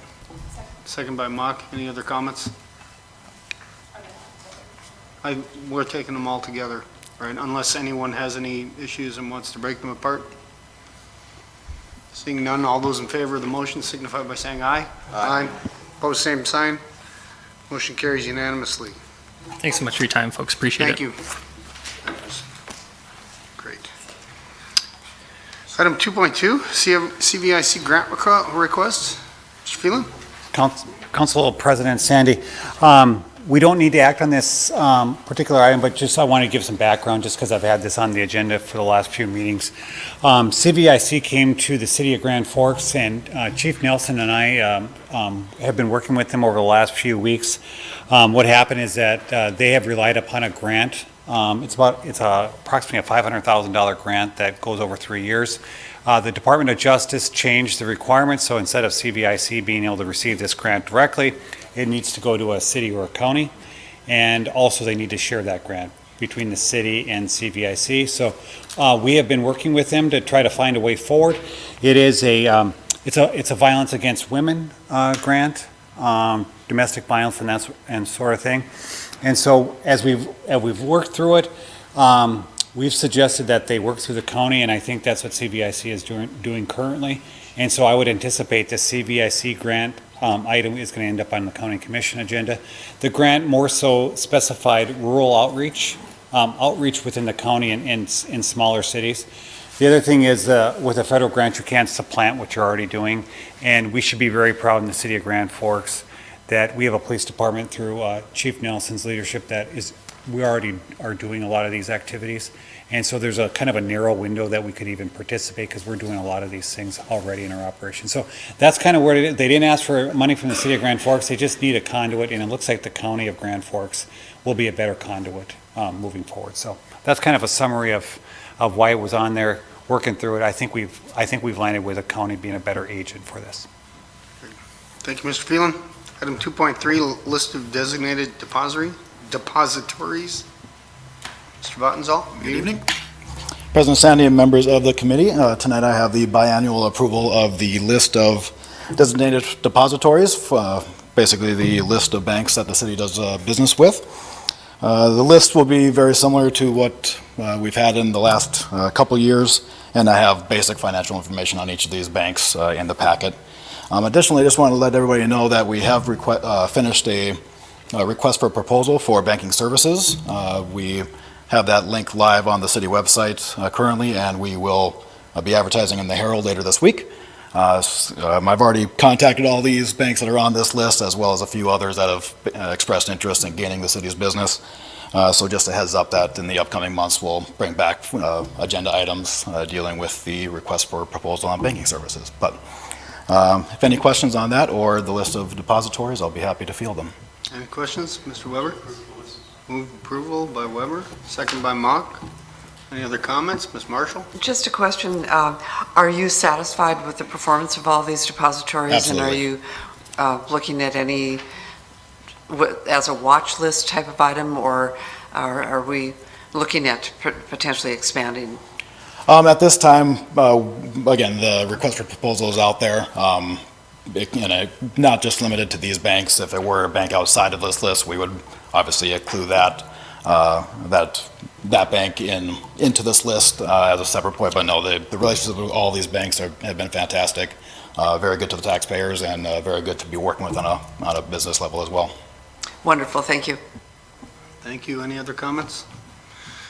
Second by Mock. Any other comments? We're taking them all together, right? Unless anyone has any issues and wants to break them apart. Seeing none, all those in favor of the motion signify by saying aye. Aye. Opposed, same sign. Motion carries unanimously. Thanks so much for your time, folks. Appreciate Thank it. you. Great. Item 2.2, CVIC grant request. Mr. Phelan? Council President Sandy, we don't need to act on this particular item, but just I want to give some background just because I've had this on the agenda for the last few meetings. CVIC came to the city of Grand Forks, and Chief Nelson and I have been working with them over the last few weeks. What happened is that they have relied upon a grant. It's approximately a $500,000 grant that goes over 3 years. The Department of Justice changed the requirements, so instead of CVIC being able to receive this grant directly, it needs to go to a city or a county, and also they need to share that grant between the city and CVIC. So we have been working with them to try to find a way forward. It is it's a violence against women grant, domestic violence and sort of thing. And so as we've worked through it, we've suggested that they work through the county, and I think that's what CVIC is doing currently. And so I would anticipate the CVIC grant item is going to end up on the county commission agenda. The grant more so specified rural outreach within the county and in smaller cities. The other thing is with a federal grant, you can't supplant what you're already doing, and we should be very proud in the city of Grand Forks that we have a police department through Chief Nelson's leadership we already are doing a lot of these activities. And so there's a kind of a narrow window that we could even participate because we're doing a lot of these things already in our operation. So that's kind of where it is. They didn't ask for money from the city of Grand Forks. They just need a conduit, and it looks like the county of Grand Forks will be a better conduit moving forward. So that's kind of a summary of why it was on there, working through it. I think we've landed with a county being a better agent for this. Thank you, Mr. Phelan. Item 2.3, list of designated depositories. Mr. Vattenzahl. Good evening. President Sandy and members of the committee, tonight I have the biannual approval of the list of designated depositories, basically the list of banks that the city does business with. The list will be very similar to what we've had in the last couple years, And I have basic financial information on each of these banks in the packet. Additionally, I just want to let everybody know that we have finished a request for proposal for banking services. We have that link live on the city website currently, and we will be advertising in the Herald later this week. I've already contacted all these banks that are on this list, as well as a few others that have expressed interest in gaining the city's business. So just a heads up that in the upcoming months, we'll bring back agenda items dealing with the request for proposal on banking services. But if any questions on that or the list of depositories, I'll be happy to field them. Any questions? Mr. Weber? Move approval by Weber, second by Mock. Any other comments? Ms. Marshall? Just a question. Are you satisfied with the performance of all these depositories? Absolutely. And are you looking at any, as a watch list type of item, or are we looking at potentially expanding? At this time, again, the request for proposal is out there. Not just limited to these banks. If it were a bank outside of this list, we would obviously include that bank into this list as a separate point. But no, the relationship with all these banks have been fantastic, very good to the taxpayers, and very good to be working with on a business level as well. Wonderful, thank you. Thank you. Any other comments?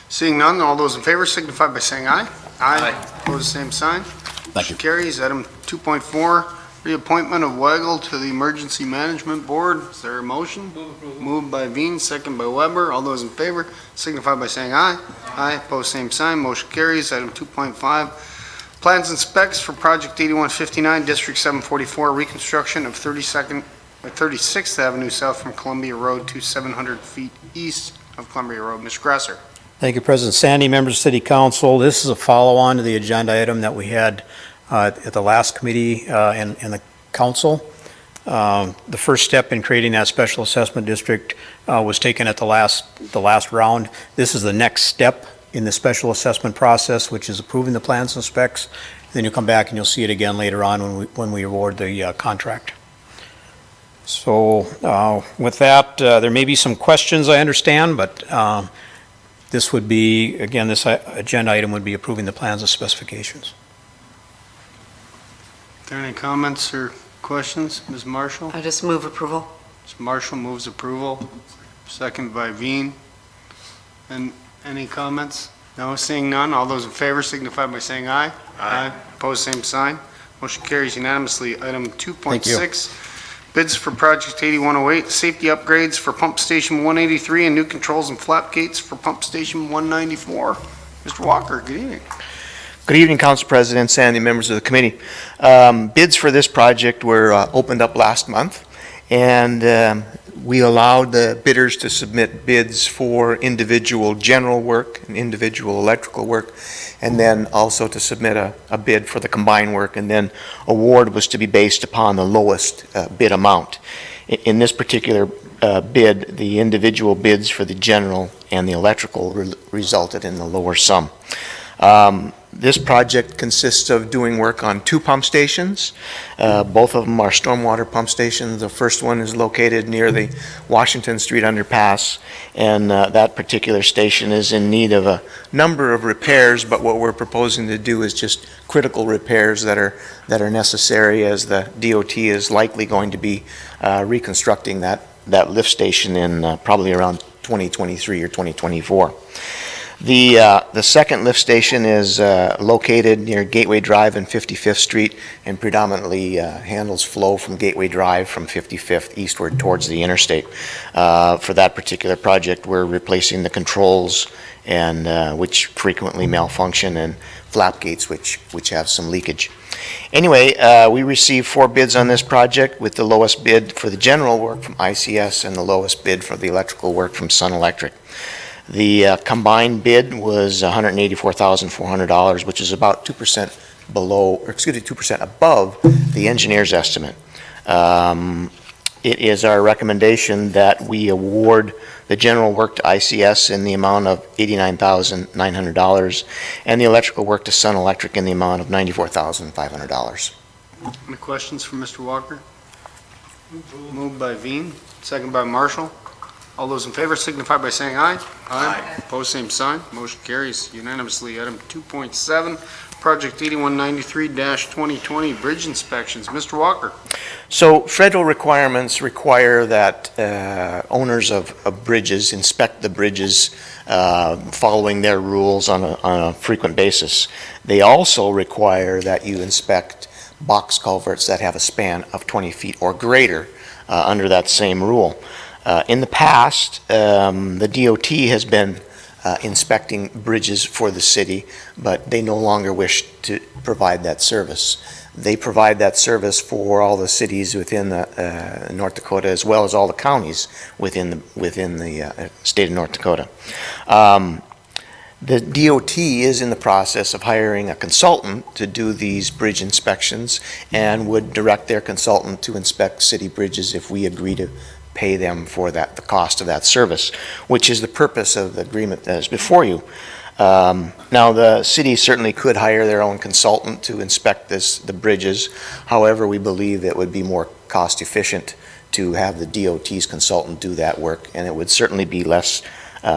Seeing none, all those in favor signify by saying aye. Aye. Opposed, same sign. Thank you. Motion carries. Item 2.4, reappointment of Weigel to the Emergency Management Board. Is there a motion? Moved by Veen, second by Weber. All those in favor signify by saying aye. Aye. Opposed, same sign. Motion carries. Item 2.5, plans and specs for Project 8159, District 744, reconstruction of 36th Avenue south from Columbia Road to 700 feet east of Columbia Road. Mr. Grasser. Thank you, President Sandy, members of City Council. This is a follow-on to the agenda item that we had at the last committee in the council. The first step in creating that special assessment district was taken at the last round. This is the next step in the special assessment process, which is approving the plans and specs. Then you'll come back and you'll see it again later on when we award the contract. So with that, there may be some questions, I understand, but this would be, again, this agenda item would be approving the plans and specifications. Are there any comments or questions? Ms. Marshall? I just move approval. Ms. Marshall moves approval, second by Veen. And any comments? No, seeing none. All those in favor signify by saying aye. Aye. Opposed, same sign. Motion carries unanimously. Item 2.6, bids for Project 8108, safety upgrades for Pump Station 183 and new controls and flap gates for Pump Station 194. Mr. Walker, good evening. Good evening, Council President Sandy, members of the committee. Bids for this project were opened up last month, and we allowed the bidders to submit bids for individual general work and individual electrical work, and then also to submit a bid for the combined work, and then award was to be based upon the lowest bid amount. In this particular bid, the individual bids for the general and the electrical resulted in the lower sum. This project consists of doing work on 2 pump stations. Both of them are stormwater pump stations. The first one is located near the Washington Street underpass, and that particular station is in need of a number of repairs, but what we're proposing to do is just critical repairs that are necessary, as the DOT is likely going to be reconstructing that lift station in probably around 2023 or 2024. The second lift station is located near Gateway Drive and 55th Street, and predominantly handles flow from Gateway Drive from 55th eastward towards the interstate. For that particular project, we're replacing the controls and which frequently malfunction, and flap gates which have some leakage. Anyway, we received 4 bids on this project, with the lowest bid for the general work from ICS and the lowest bid for the electrical work from Sun Electric. The combined bid was $184,400, which is about 2% below, or excuse me, 2% above the engineer's estimate. It is our recommendation that we award the general work to ICS in the amount of $89,900 and the electrical work to Sun Electric in the amount of $94,500. Any questions for Mr. Walker? Moved by Veen, second by Marshall. All those in favor signify by saying aye. Aye. Opposed, same sign. Motion carries unanimously. Item 2.7, Project 8193-2020 bridge inspections. Mr. Walker. So federal requirements require that owners of bridges inspect the bridges following their rules on a frequent basis. They also require that you inspect box culverts that have a span of 20 feet or greater under that same rule. In the past, the DOT has been inspecting bridges for the city, but they no longer wish to provide that service. They provide that service for all the cities within North Dakota, as well as all the counties within the state of North Dakota. The DOT is in the process of hiring a consultant to do these bridge inspections and would direct their consultant to inspect city bridges if we agree to pay them for the cost of that service, which is the purpose of the agreement that is before you. Now, the city certainly could hire their own consultant to inspect the bridges. However, we believe it would be more cost efficient to have the DOT's consultant do that work, and it would certainly be less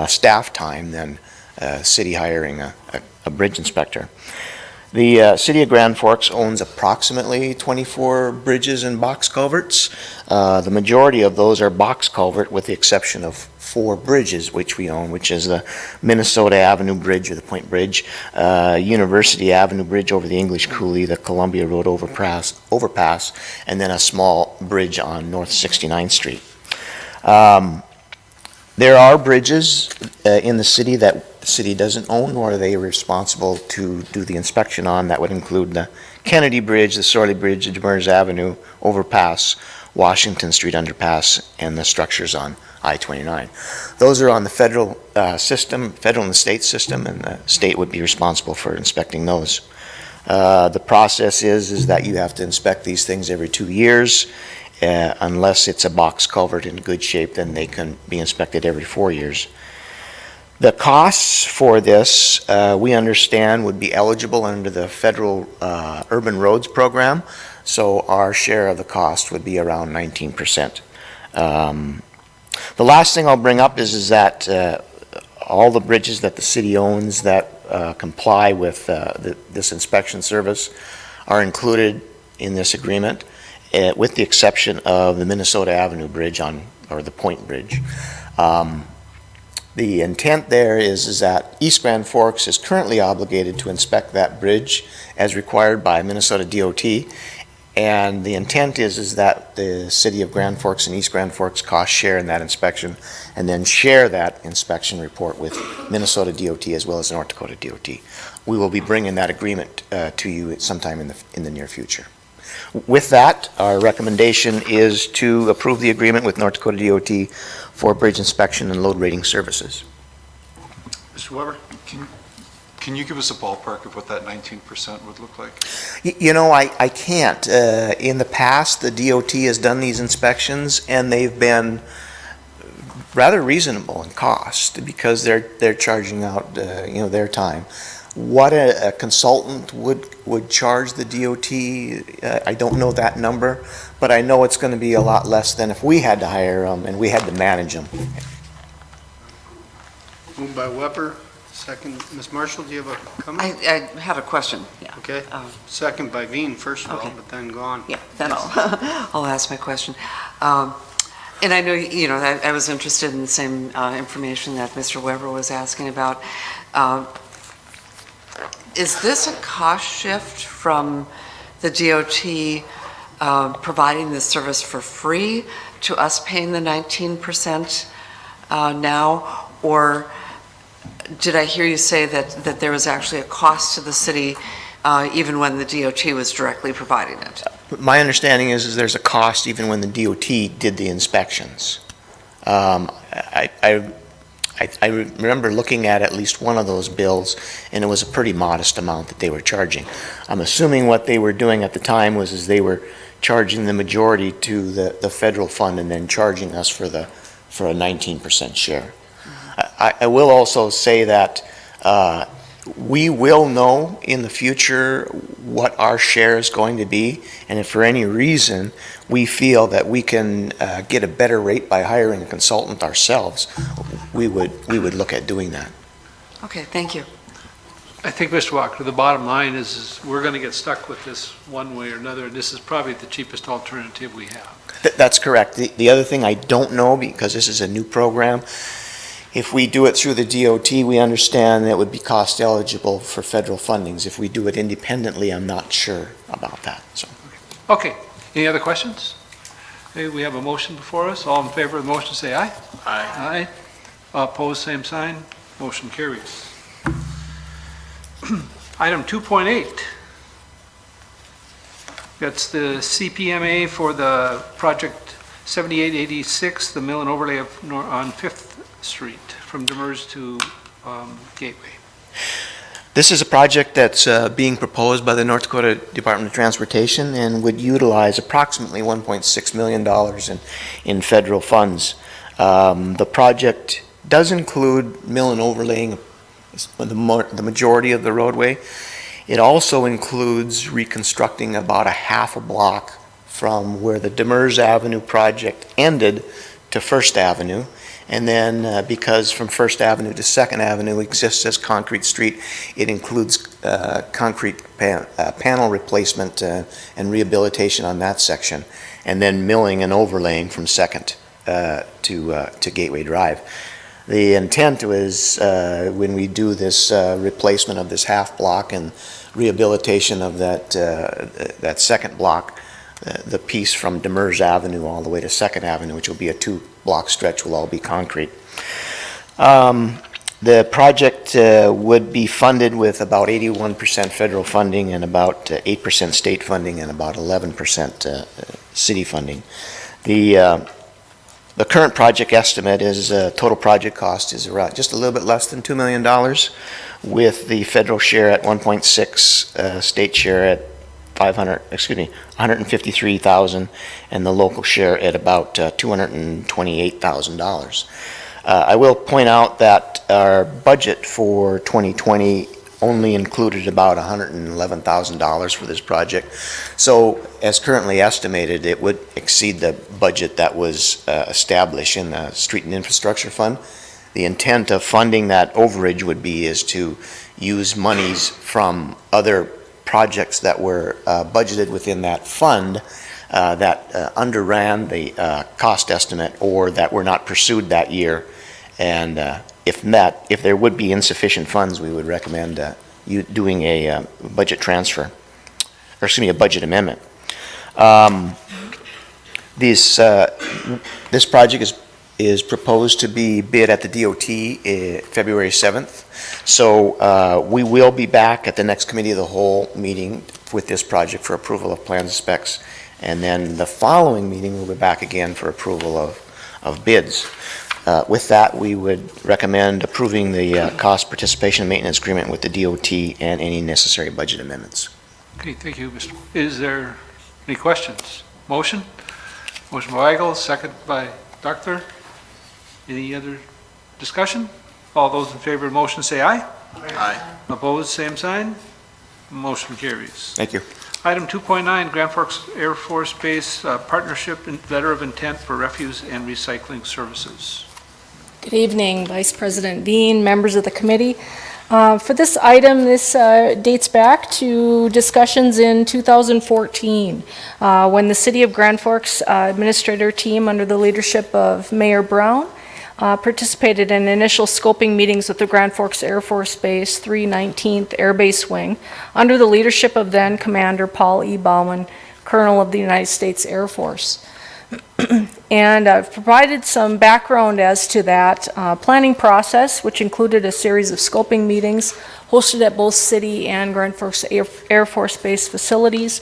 staff time than city hiring a bridge inspector. The city of Grand Forks owns approximately 24 bridges and box culverts. The majority of those are box culvert, with the exception of 4 bridges which we own, which is the Minnesota Avenue Bridge, or the Point Bridge, University Avenue Bridge over the English Coulee, the Columbia Road overpass, and then a small bridge on North 69th Street. There are bridges in the city that the city doesn't own, nor are they responsible to do the inspection on. That would include the Kennedy Bridge, the Sorley Bridge, the Demers Avenue overpass, Washington Street underpass, and the structures on I-29. Those are on the federal system, federal and the state system, and the state would be responsible for inspecting those. The process is that you have to inspect these things every 2 years. Unless it's a box culvert in good shape, then they can be inspected every 4 years. The costs for this, we understand, would be eligible under the federal urban roads program, so our share of the cost would be around 19%. The last thing I'll bring up is that all the bridges that the city owns that comply with this inspection service are included in this agreement, with the exception of the Minnesota Avenue Bridge or the Point Bridge. The intent there is that East Grand Forks is currently obligated to inspect that bridge as required by Minnesota DOT, and the intent is that the city of Grand Forks and East Grand Forks cost share in that inspection, and then share that inspection report with Minnesota DOT as well as North Dakota DOT. We will be bringing that agreement to you sometime in the near future. With that, our recommendation is to approve the agreement with North Dakota DOT for bridge inspection and load rating services. Mr. Weber? Can you give us a ballpark of what that 19% would look like? You know, I can't. In the past, the DOT has done these inspections, and they've been rather reasonable in cost because they're charging out their time. What a consultant would charge the DOT, I don't know that number, but I know it's going to be a lot less than if we had to hire them and we had to manage them. Moved by Weber, second. Ms. Marshall, do you have a comment? I have a question. Yeah. Okay. Second by Veen, first of all, Okay. but then go on. Yeah, then I'll ask my question. And I know, I was interested in the same information that Mr. Weber was asking about. Is this a cost shift from the DOT providing this service for free to us paying the 19% now? Or did I hear you say that there was actually a cost to the city even when the DOT was directly providing it? My understanding is there's a cost even when the DOT did the inspections. I remember looking at least one of those bills, and it was a pretty modest amount that they were charging. I'm assuming what they were doing at the time was they were charging the majority to the federal fund and then charging us for a 19% share. I will also say that we will know in the future what our share is going to be, and if for any reason we feel that we can get a better rate by hiring a consultant ourselves, we would look at doing that. Okay, thank you. I think, Mr. Walker, the bottom line is we're going to get stuck with this one way or another, and this is probably the cheapest alternative we have. That's correct. The other thing I don't know, because this is a new program, if we do it through the DOT, we understand that it would be cost eligible for federal fundings. If we do it independently, I'm not sure about that, so. Okay, any other questions? Okay, we have a motion before us. All in favor of the motion, say aye. Aye. Aye. Opposed, same sign. Motion carries. Item 2.8. That's the CPMA for the project 7886, the mill and overlay on 5th Street from Demers to Gateway. This is a project that's being proposed by the North Dakota Department of Transportation and would utilize approximately $1.6 million in federal funds. The project does include mill and overlaying the majority of the roadway. It also includes reconstructing about a half a block from where the Demers Avenue project ended to First Avenue. And then because from First Avenue to Second Avenue exists as concrete street, it includes concrete panel replacement and rehabilitation on that section, and then milling and overlaying from Second to Gateway Drive. The intent was when we do this replacement of this half block and rehabilitation of that second block, the piece from Demers Avenue all the way to Second Avenue, which will be a 2-block stretch, will all be concrete. The project would be funded with about 81% federal funding and about 8% state funding and about 11% city funding. The current project estimate is total project cost is around just a little bit less than $2 million, with the federal share at 1.6, state share at 153,000, and the local share at about $228,000. I will point out that our budget for 2020 only included about $111,000 for this project. So as currently estimated, it would exceed the budget that was established in the Street and Infrastructure Fund. The intent of funding that overage would be is to use monies from other projects that were budgeted within that fund that underran the cost estimate or that were not pursued that year. And if there would be insufficient funds, we would recommend you doing a budget transfer, or excuse me, a budget amendment. This project is proposed to be bid at the DOT February 7th. So we will be back at the next Committee of the Whole meeting with this project for approval of plans and specs. And then the following meeting, we'll be back again for approval of bids. With that, we would recommend approving the cost participation and maintenance agreement with the DOT and any necessary budget amendments. Okay, thank you, Mr. Is there any questions? Motion? Motion by Weigel, second by Doctor. Any other discussion? All those in favor of the motion say aye. Aye. Opposed, same sign. Motion carries. Thank you. Item 2.9, Grand Forks Air Force Base Partnership Letter of Intent for Refuse and Recycling Services. Good evening, Vice President Dean, members of the committee. For this item, this dates back to discussions in 2014 when the City of Grand Forks administrator team under the leadership of Mayor Brown participated in initial scoping meetings with the Grand Forks Air Force Base 319th Air Base Wing under the leadership of then Commander Paul E. Baumann, Colonel of the United States Air Force. And I've provided some background as to that planning process, which included a series of scoping meetings hosted at both City and Grand Forks Air Force Base facilities.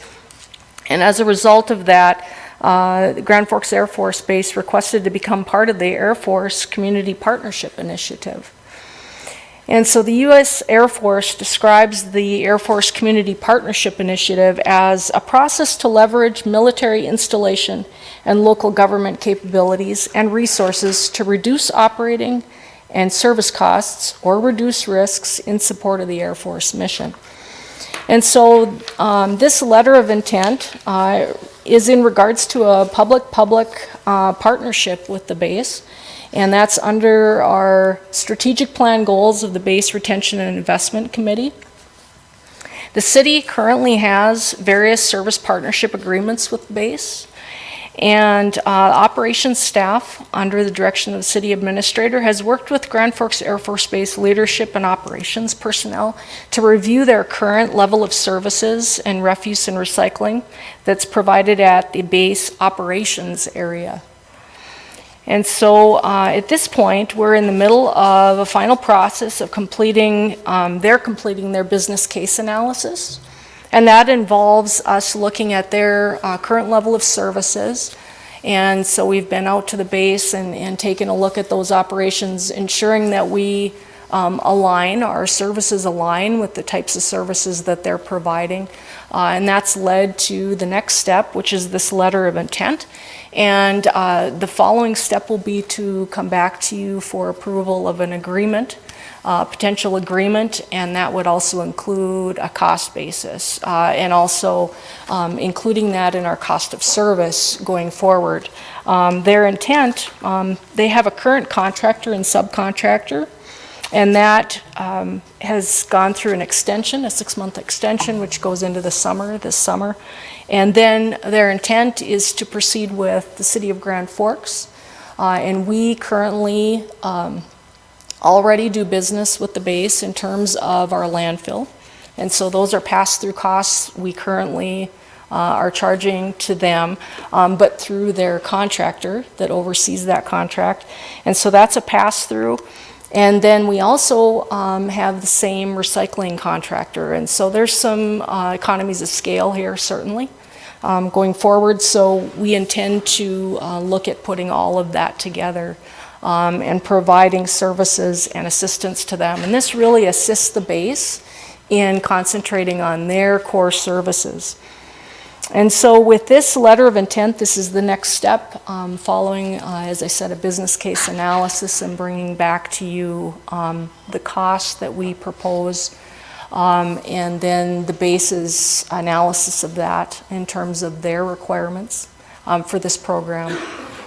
And as a result of that, the Grand Forks Air Force Base requested to become part of the Air Force Community Partnership Initiative. And so the U.S. Air Force describes the Air Force Community Partnership Initiative as a process to leverage military installation and local government capabilities and resources to reduce operating and service costs or reduce risks in support of the Air Force mission. And so this letter of intent is in regards to a public-public partnership with the base. And that's under our strategic plan goals of the Base Retention and Investment Committee The city currently has various service partnership agreements with Base, and operations staff, under the direction of the city administrator, has worked with Grand Forks Air Force Base leadership and operations personnel to review their current level of services and refuse and recycling that's provided at the base operations area. And so at this point, we're in the middle of a final process of completing their business case analysis. And that involves us looking at their current level of services. And so we've been out to the base and taken a look at those operations, ensuring that we our services align with the types of services that they're providing. And that's led to the next step, which is this letter of intent. And the following step will be to come back to you for approval of an agreement, potential agreement, and that would also include a cost basis, and also including that in our cost of service going forward. Their intent, they have a current contractor and subcontractor, and that has gone through an extension, a 6-month extension, which goes into this summer. And then their intent is to proceed with the City of Grand Forks. And we currently already do business with the base in terms of our landfill. And so those are pass-through costs we currently are charging to them, but through their contractor that oversees that contract. And so that's a pass-through. And then we also have the same recycling contractor. And so there's some economies of scale here, certainly, going forward. So we intend to look at putting all of that together and providing services and assistance to them. And this really assists the base in concentrating on their core services. And so with this letter of intent, this is the next step following, as I said, a business case analysis and bringing back to you the costs that we propose, and then the base's analysis of that in terms of their requirements for this program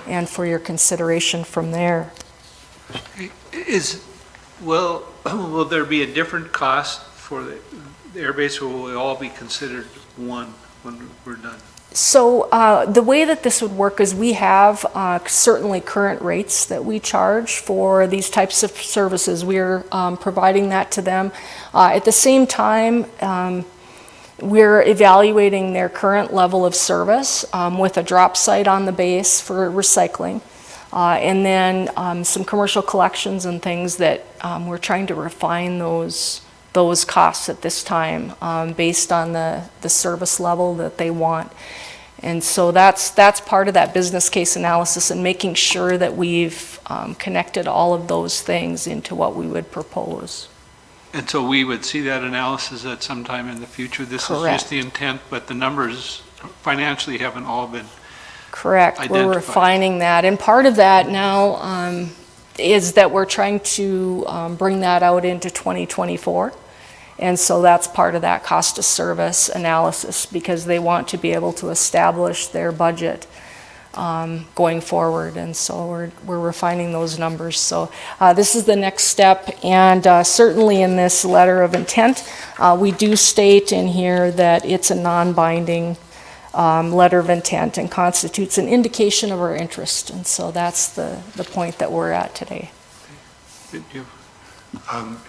and for your consideration from there. Will there be a different cost for the airbase, or will it all be considered one when we're done? So the way that this would work is we have certainly current rates that we charge for these types of services. We're providing that to them. At the same time, we're evaluating their current level of service with a drop site on the base for recycling. And then some commercial collections and things that we're trying to refine those costs at this time based on the service level that they want. And so that's part of that business case analysis and making sure that we've connected all of those things into what we would propose. And so we would see that analysis at some time in the future? This Correct. is just the intent, but the numbers financially haven't all been Correct. identified. We're refining that. And part of that now is that we're trying to bring that out into 2024. And so that's part of that cost of service analysis, because they want to be able to establish their budget going forward. And so we're refining those numbers. So this is the next step. And certainly in this letter of intent, we do state in here that it's a non-binding letter of intent and constitutes an indication of our interest. And so that's the point that we're at today. Thank you.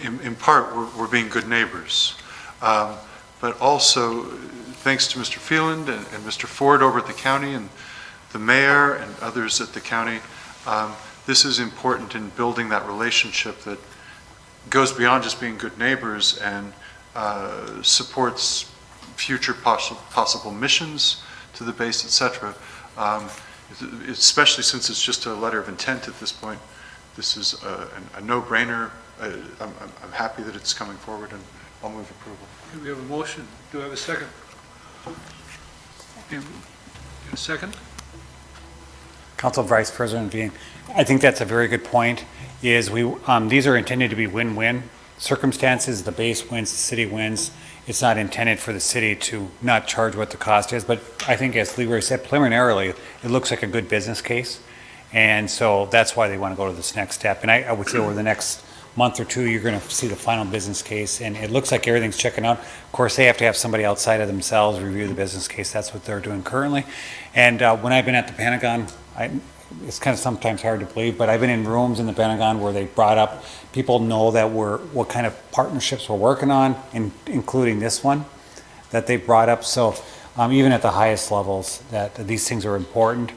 In part, we're being good neighbors. But also, thanks to Mr. Phelan and Mr. Ford over at the county and the mayor and others at the county, this is important in building that relationship that goes beyond just being good neighbors and supports future possible missions to the base, etc. Especially since it's just a letter of intent at this point. This is a no-brainer. I'm happy that it's coming forward, and I'll move approval. We have a motion. Do I have a second? A second? Council Vice President Bean, I think that's a very good point. These are intended to be win-win circumstances. The base wins, the city wins. It's not intended for the city to not charge what the cost is, but I think, as Leroy said, preliminarily, it looks like a good business case. And so that's why they want to go to this next step. And I would say over the next month or two, you're going to see the final business case, and it looks like everything's checking out. Of course, they have to have somebody outside of themselves review the business case. That's what they're doing currently. And when I've been at the Pentagon, it's kind of sometimes hard to believe, but I've been in rooms in the Pentagon where they brought up, people know that what kind of partnerships we're working on, including this one that they brought up. So even at the highest levels, that these things are important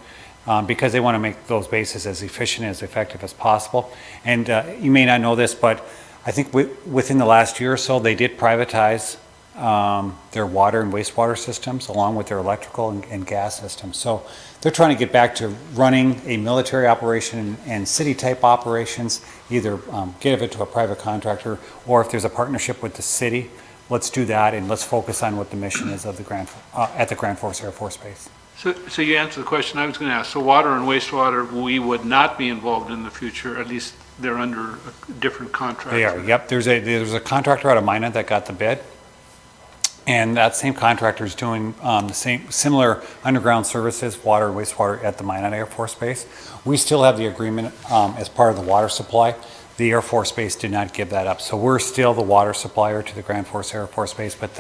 because they want to make those bases as efficient and as effective as possible. And you may not know this, but I think within the last year or so, they did privatize their water and wastewater systems along with their electrical and gas systems. So they're trying to get back to running a military operation and city type operations, either give it to a private contractor, or if there's a partnership with the city, let's do that and let's focus on what the mission is of the at the Grand Forks Air Force Base. So you answered the question I was going to ask. So water and wastewater, we would not be involved in the future, at least they're under a different contract. They are, yep. There's a contractor out of Minot that got the bid. And that same contractor is doing the similar underground services, water and wastewater at the Minot Air Force Base. We still have the agreement as part of the water supply. The Air Force Base did not give that up. So we're still the water supplier to the Grand Forks Air Force Base, but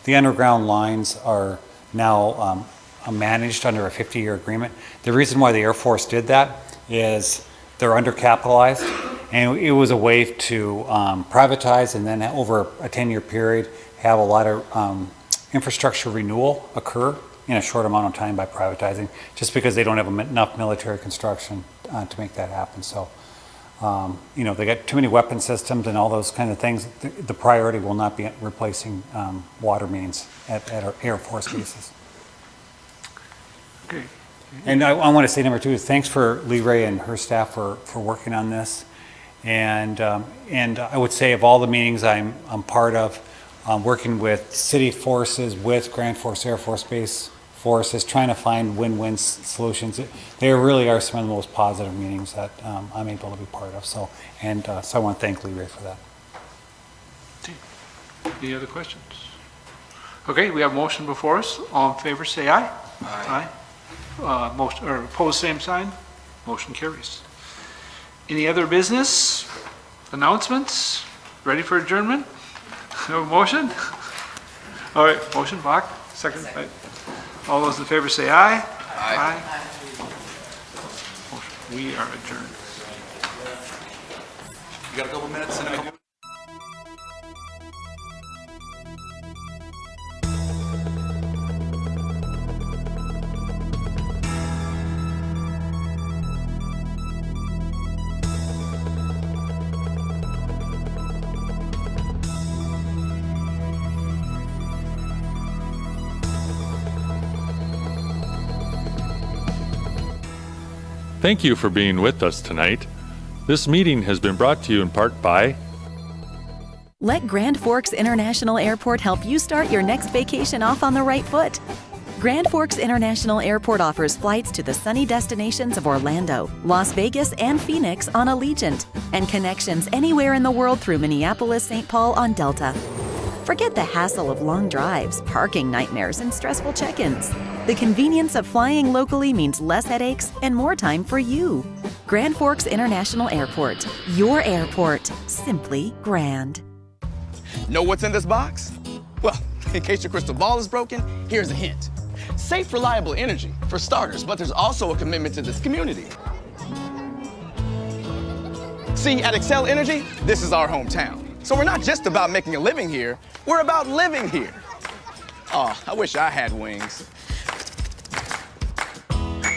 the underground lines are now managed under a 50-year agreement. The reason why the Air Force did that is they're undercapitalized, and it was a way to privatize and then over a 10-year period have a lot of infrastructure renewal occur in a short amount of time by privatizing, just because they don't have enough military construction to make that happen. So, they got too many weapon systems and all those kind of things. The priority will not be replacing water mains at our Air Force bases. Okay. And I want to say, number two, is thanks for Lee Ray and her staff for working on this. And I would say of all the meetings I'm part of, working with city forces, with Grand Forks Air Force Base forces, trying to find win-win solutions. They really are some of the most positive meetings that I'm able to be part of. So I want to thank Lee Ray for that. Any other questions? Okay, we have a motion before us. All in favor, say aye. Aye. Opposed, same sign. Motion carries. Any other business? Announcements? Ready for adjournment? No motion? All right, motion, Bach, second. Right. All those in favor say aye. Aye. We are adjourned. You got a couple minutes and I do. Thank you for being with us tonight. This meeting has been brought to you in part by Let Grand Forks International Airport help you start your next vacation off on the right foot. Grand Forks International Airport offers flights to the sunny destinations of Orlando, Las Vegas, and Phoenix on Allegiant, and connections anywhere in the world through Minneapolis-St. Paul on Delta. Forget the hassle of long drives, parking nightmares, and stressful check-ins. The convenience of flying locally means less headaches and more time for you. Grand Forks International Airport, your airport, simply grand. Know what's in this box? Well, in case your crystal ball is broken, here's a hint. Safe, reliable energy, for starters, but there's also a commitment to this community. See, at Xcel Energy, this is our hometown. So we're not just about making a living here, we're about living here. Oh, I wish I had wings.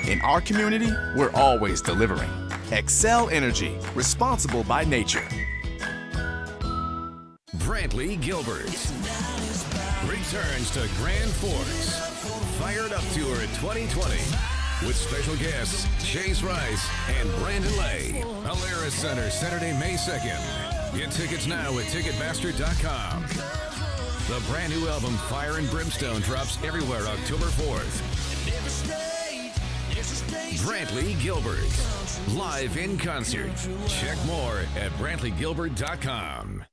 In our community, we're always delivering. Xcel Energy, responsible by nature. Brantley Gilbert returns to Grand Forks. Fired Up Tour 2020 with special guests Chase Rice and Brandon Lay. Alara Center, Saturday, May 2nd. Get tickets now at Ticketmaster.com. The brand new album Fire and Brimstone drops everywhere October 4th. Brantley Gilbert, live in concert. Check more at BrantleyGilbert.com.